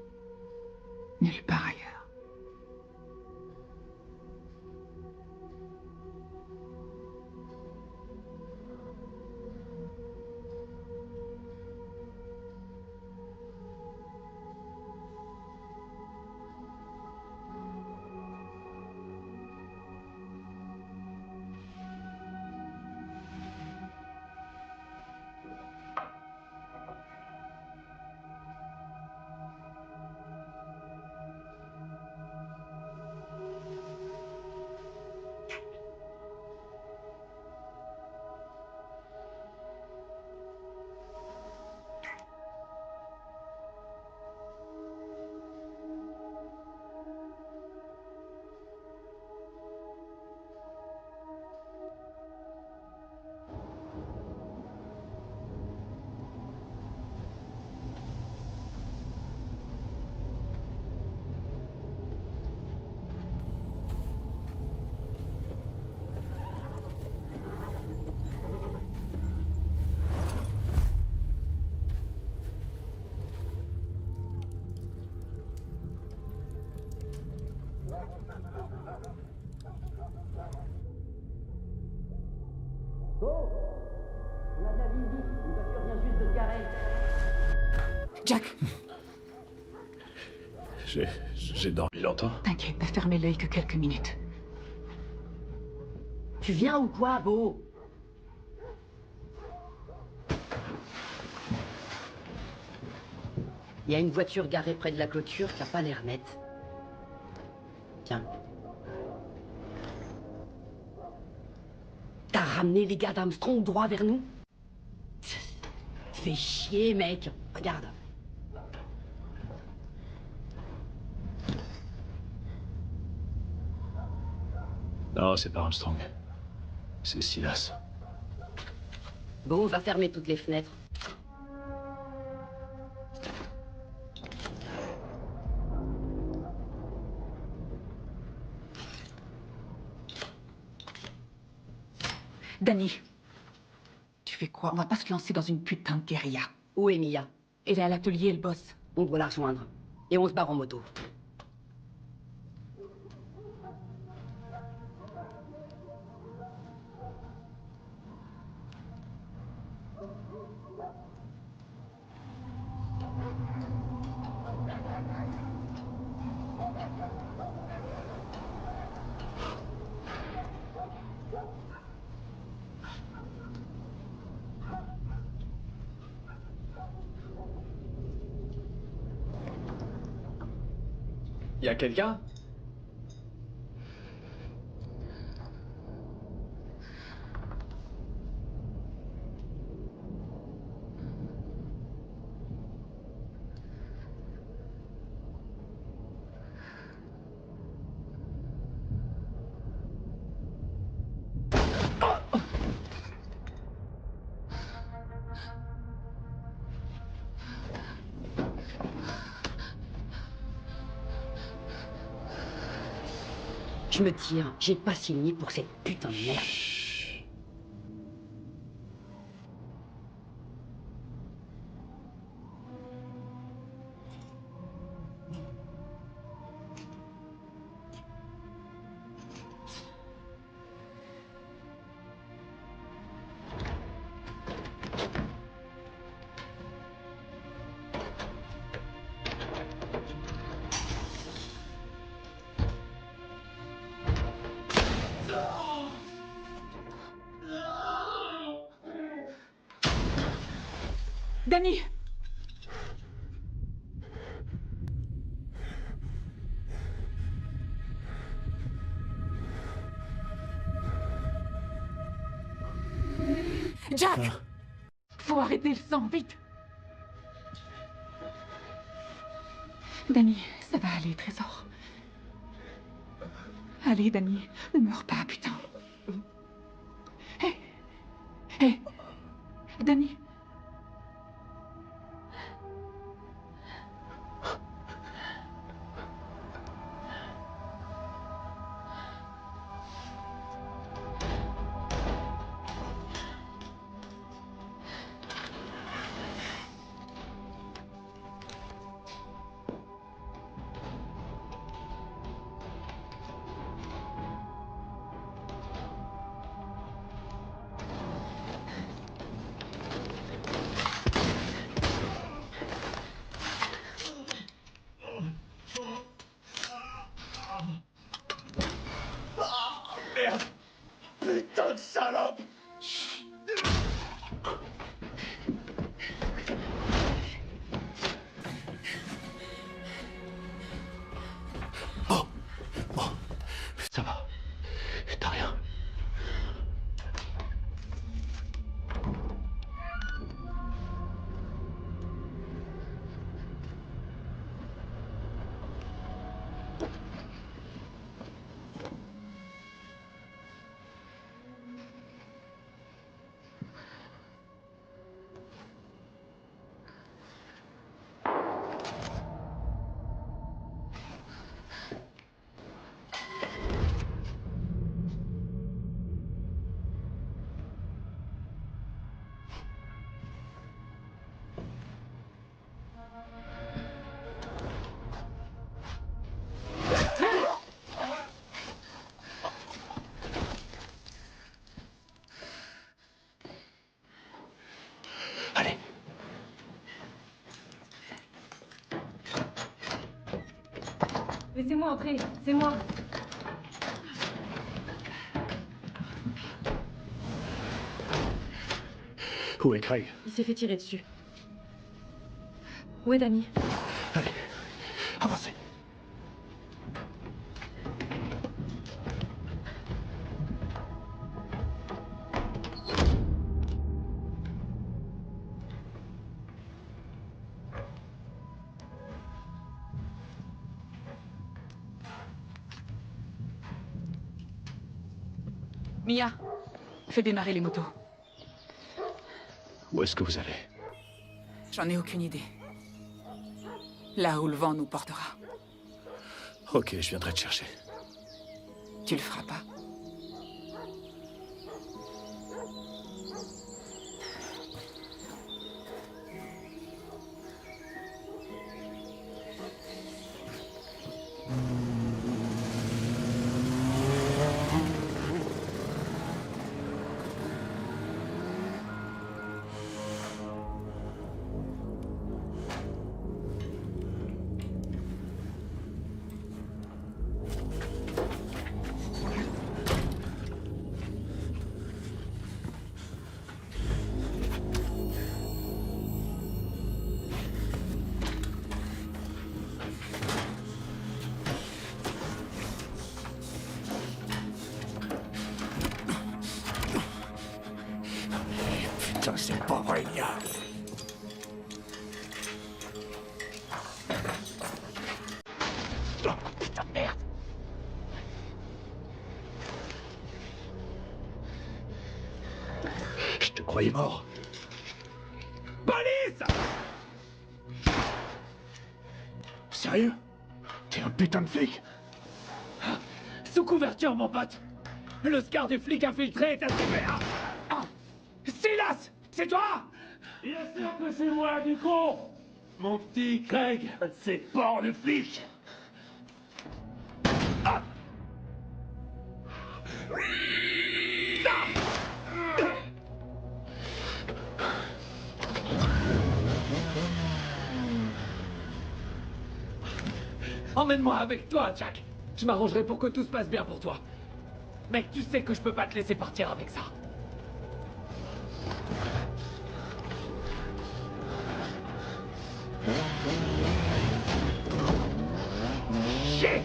nulle part ailleurs. Jack! J'ai dormi longtemps. T'inquiète, t'as fermé l'œil que quelques minutes. Tu viens ou quoi, Beau? Il y a une voiture garée près de la clôture qui a pas l'air nette. Tiens. T'as ramener les gars d'Armstrong droit vers nous? Fais chier, mec. Regarde. Non, c'est pas Armstrong. C'est Silas. Bon, on va fermer toutes les fenêtres. Danny, tu fais quoi? On va pas se lancer dans une putain de guérilla. Où est Mia? Elle est à l'atelier, elle bosse. On doit la rejoindre. Et on se barre en moto. Y a quelqu'un? Je me tire, j'ai pas signé pour cette putain de merde. Danny! Jack! Faut arrêter le sang, vite! Danny, ça va aller, trésor. Allez, Danny, ne meurs pas, putain. Hé! Hé! Danny! Putain de salope! Oh, ça va. T'as rien. Allez. Laissez-moi entrer, c'est moi. Où est Craig? Il s'est fait tirer dessus. Où est Danny? Allez, avancez. Mia, fais démarrer les motos. Où est-ce que vous allez? J'en ai aucune idée. Là où le vent nous portera. Ok, je viendrai te chercher. Tu le feras pas. Putain, c'est pas vrai, Mia. Oh, putain de merde. Je te croyais mort. Police! Sérieux? T'es un putain de flic? Sous couverture, mon pote. Le scar du flic infiltré est attribué à... Silas! C'est toi? Bien sûr que c'est moi, du con. Mon petit Craig. C'est pas le flic! Ah. Emmène-moi avec toi, Jack. Je m'arrangerai pour que tout se passe bien pour toi. Mec, tu sais que je peux pas te laisser partir avec ça. Shit!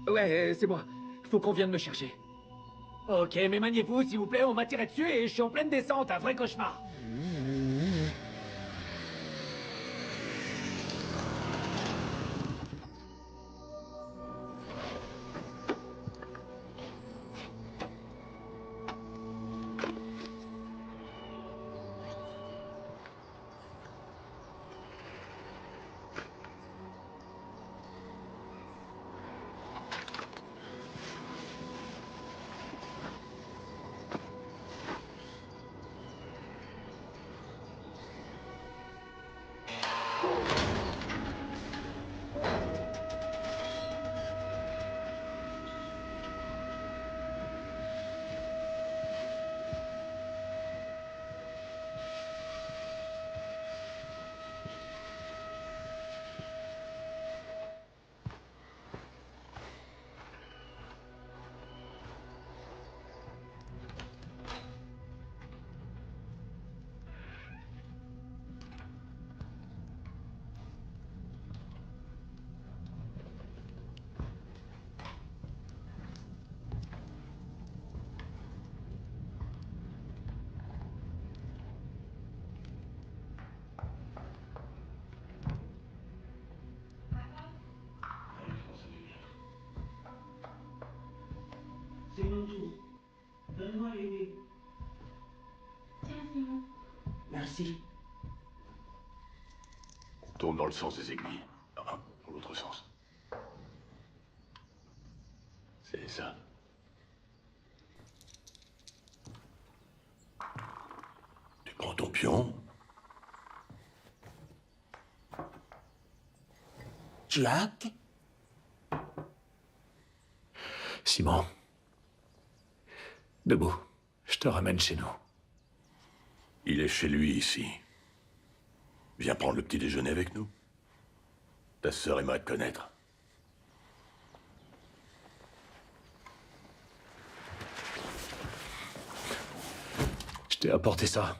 Ouais, c'est moi. Faut qu'on vienne me chercher. Ok, mais maniez-vous, s'il vous plaît, on m'a tiré dessus et je suis en pleine descente, un vrai cauchemar. C'est mon tour. Donne-moi les dés. Tiens, Simon. Merci. On tourne dans le sens des aiguilles. Enfin, dans l'autre sens. C'est ça. Tu prends ton pion. Jack? Simon. Debout. Je te ramène chez nous. Il est chez lui ici. Viens prendre le petit déjeuner avec nous. Ta sœur aimerait te connaître. Je t'ai apporté ça.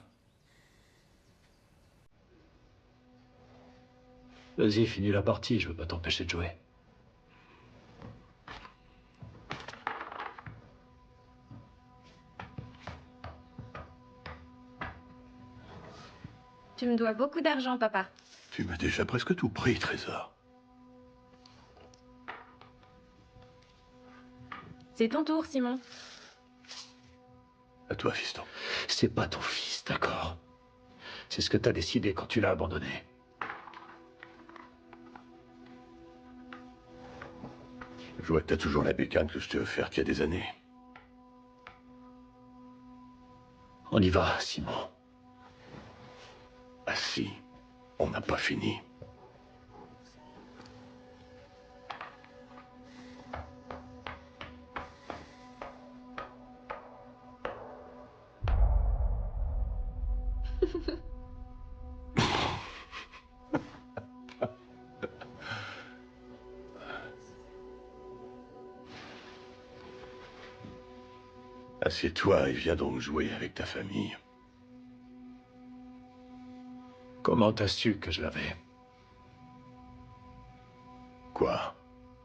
Vas-y, finis la partie, je veux pas t'empêcher de jouer. Tu me dois beaucoup d'argent, papa. Tu m'as déjà presque tout pris, Trésor. C'est ton tour, Simon. À toi, fiston. C'est pas ton fils, d'accord? C'est ce que t'as décidé quand tu l'as abandonné. Je vois que t'as toujours la bécane que je t'ai offerte il y a des années. On y va, Simon. Ah si, on n'a pas fini. Assieds-toi et viens donc jouer avec ta famille. Comment t'as su que je l'avais? Quoi?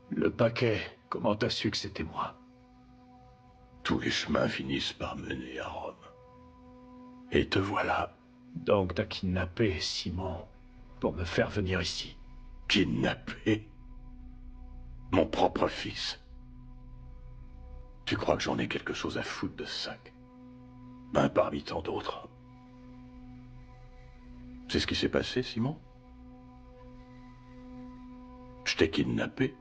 Le paquet, comment t'as su que c'était moi? Tous les chemins finissent par mener à Rome. Et te voilà. Donc t'as kidnappé Simon pour me faire venir ici. Kidnappé? Mon propre fils? Tu crois que j'en ai quelque chose à foutre de ce sac? Un parmi tant d'autres. C'est ce qui s'est passé, Simon? Je t'ai kidnappé?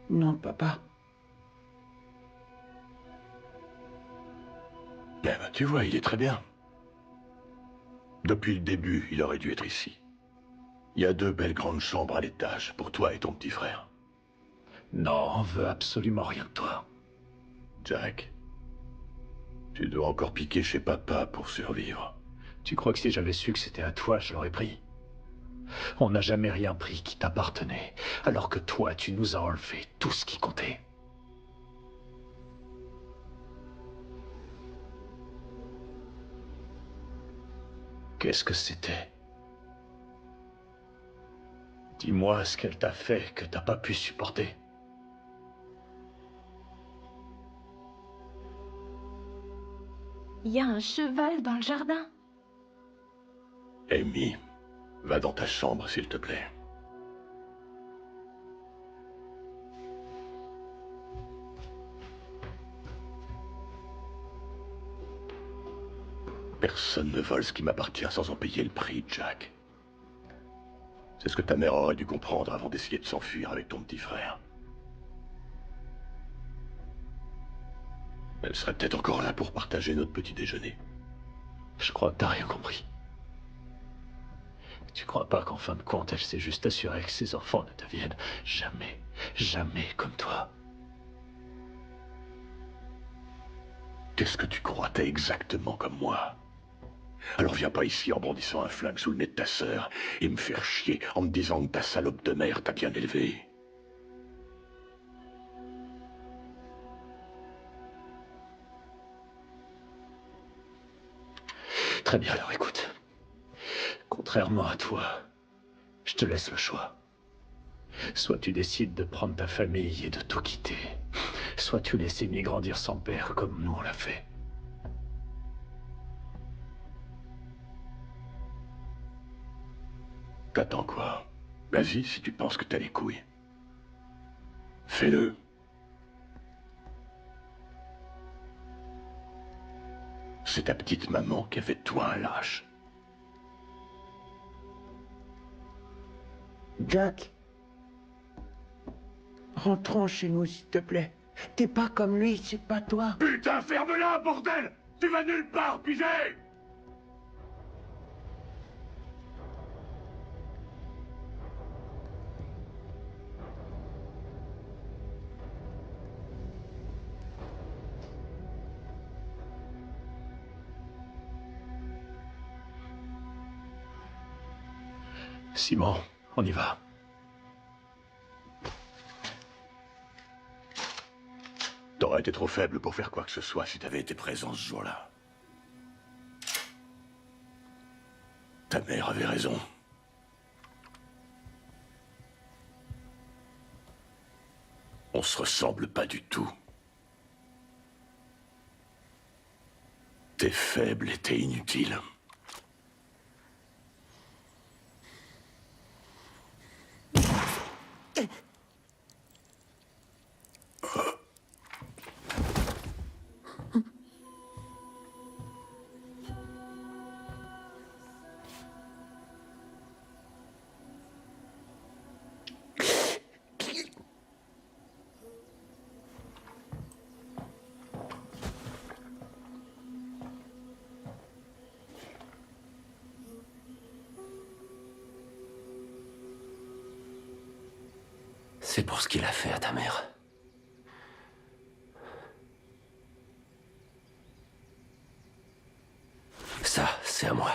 Non, papa. Eh ben, tu vois, il est très bien. Depuis le début, il aurait dû être ici. Il y a 2 belles grandes chambres à l'étage, pour toi et ton petit frère. Non, on veut absolument rien de toi. Jack, tu dois encore piquer chez papa pour survivre. Tu crois que si j'avais su que c'était à toi, je l'aurais pris? On n'a jamais rien pris qui t'appartenait, alors que toi, tu nous as enlevé tout ce qui comptait. Qu'est-ce que c'était? Dis-moi ce qu'elle t'a fait que t'as pas pu supporter. Il y a un cheval dans le jardin. Amy, va dans ta chambre, s'il te plaît. Personne ne vole ce qui m'appartient sans en payer le prix, Jack. C'est ce que ta mère aurait dû comprendre avant d'essayer de s'enfuir avec ton petit frère. Elle serait peut-être encore là pour partager notre petit déjeuner. Je crois que t'as rien compris. Tu crois pas qu'en fin de compte, elle s'est juste assurée que ses enfants ne deviennent jamais, jamais comme toi? Qu'est-ce que tu crois? T'es exactement comme moi. Alors viens pas ici en brandissant un flingue sous le nez de ta sœur et me faire chier en me disant que ta salope de mère t'a bien élevé. Très bien, alors écoute. Contrairement à toi, je te laisse le choix. Soit tu décides de prendre ta famille et de tout quitter, soit tu laisses Amy grandir sans père comme nous on l'a fait. T'attends quoi? Vas-y si tu penses que t'as les couilles. Fais-le. C'est ta petite maman qui a fait de toi un lâche. Jack. Rentrons chez nous, s'il te plaît. T'es pas comme lui, c'est pas toi. Putain, ferme-la, bordel! Tu vas nulle part, pigé! Simon, on y va. T'aurais été trop faible pour faire quoi que ce soit si t'avais été présent ce jour-là. Ta mère avait raison. On se ressemble pas du tout. T'es faible et t'es inutile. C'est pour ce qu'il a fait à ta mère. Ça, c'est à moi.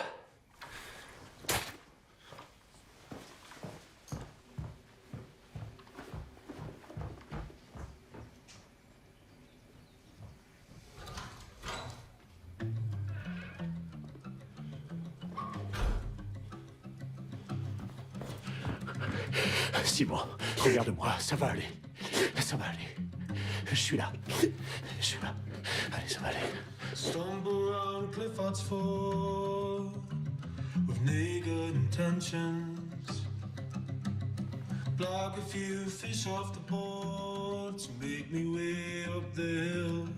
Simon, regarde-moi, ça va aller. Ça va aller. Je suis là. Je suis là. Allez, ça va aller. Stumble around Clifford's Ford with naked intentions. Block a few fish off the board to make me way up the hill.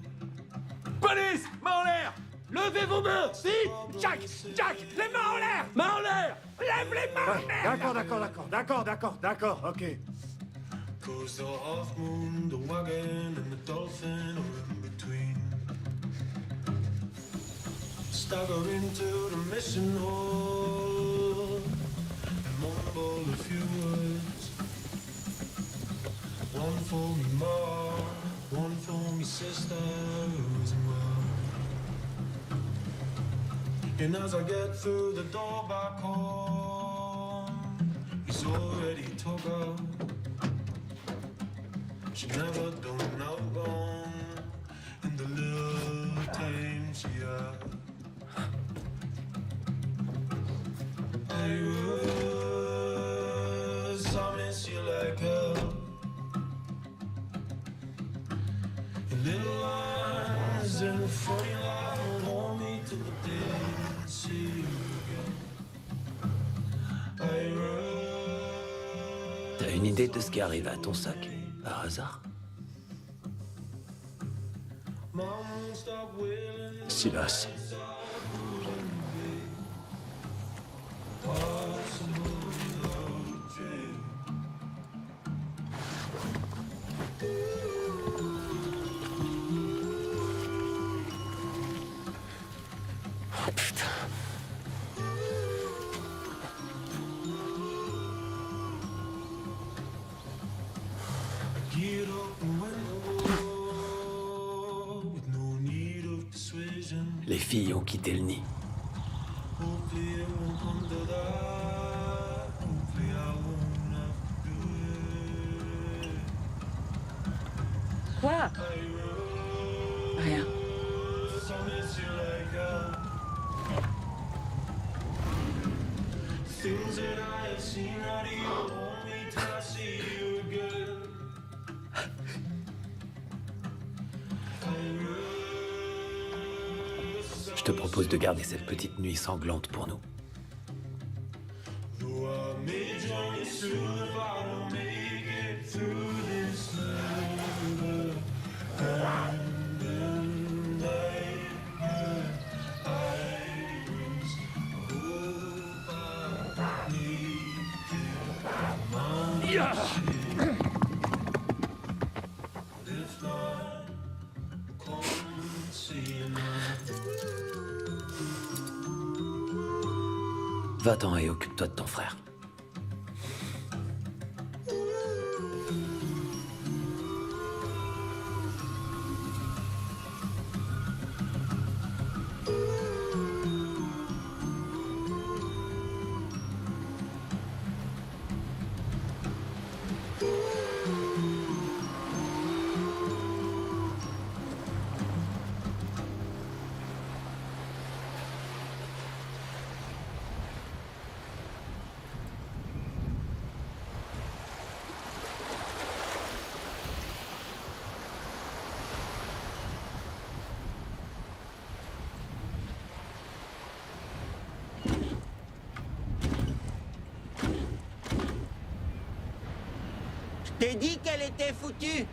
Police! Main en l'air! Levez vos mains! Si! Jack! Jack! Les mains en l'air! Mains en l'air! Lève les mains! D'accord, ok. Cause the half moon, the wagon, and the dolphin are in between. Stagger into the mission hall and mumble a few words. One for me ma, one for me sister who's well. And as I get through the door back home, he's already took her. She never done no wrong in the little time she had. I miss you like hell. Your little lines and a funny line hold me to the day I see you again. T'as une idée de ce qui arrive à ton sac, par hasard? Silas. Oh putain. Les filles ont quitté le nid. Quoi? Rien. Je te propose de garder cette petite nuit sanglante pour nous. Va-t'en et occupe-toi de ton frère. T'ai dit qu'elle était foutue.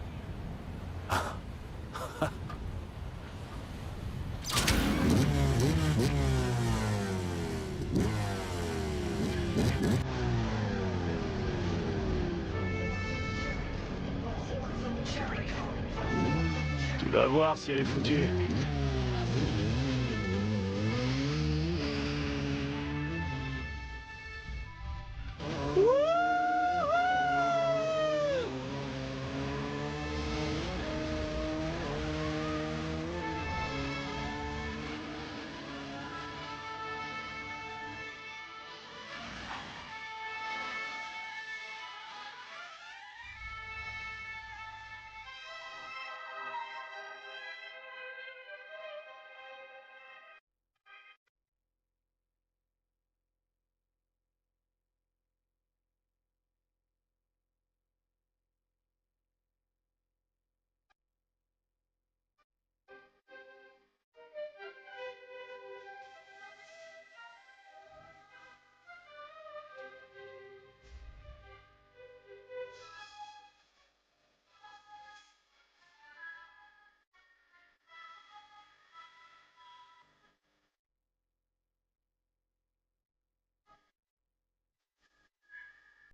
Tu vas voir si elle est foutue.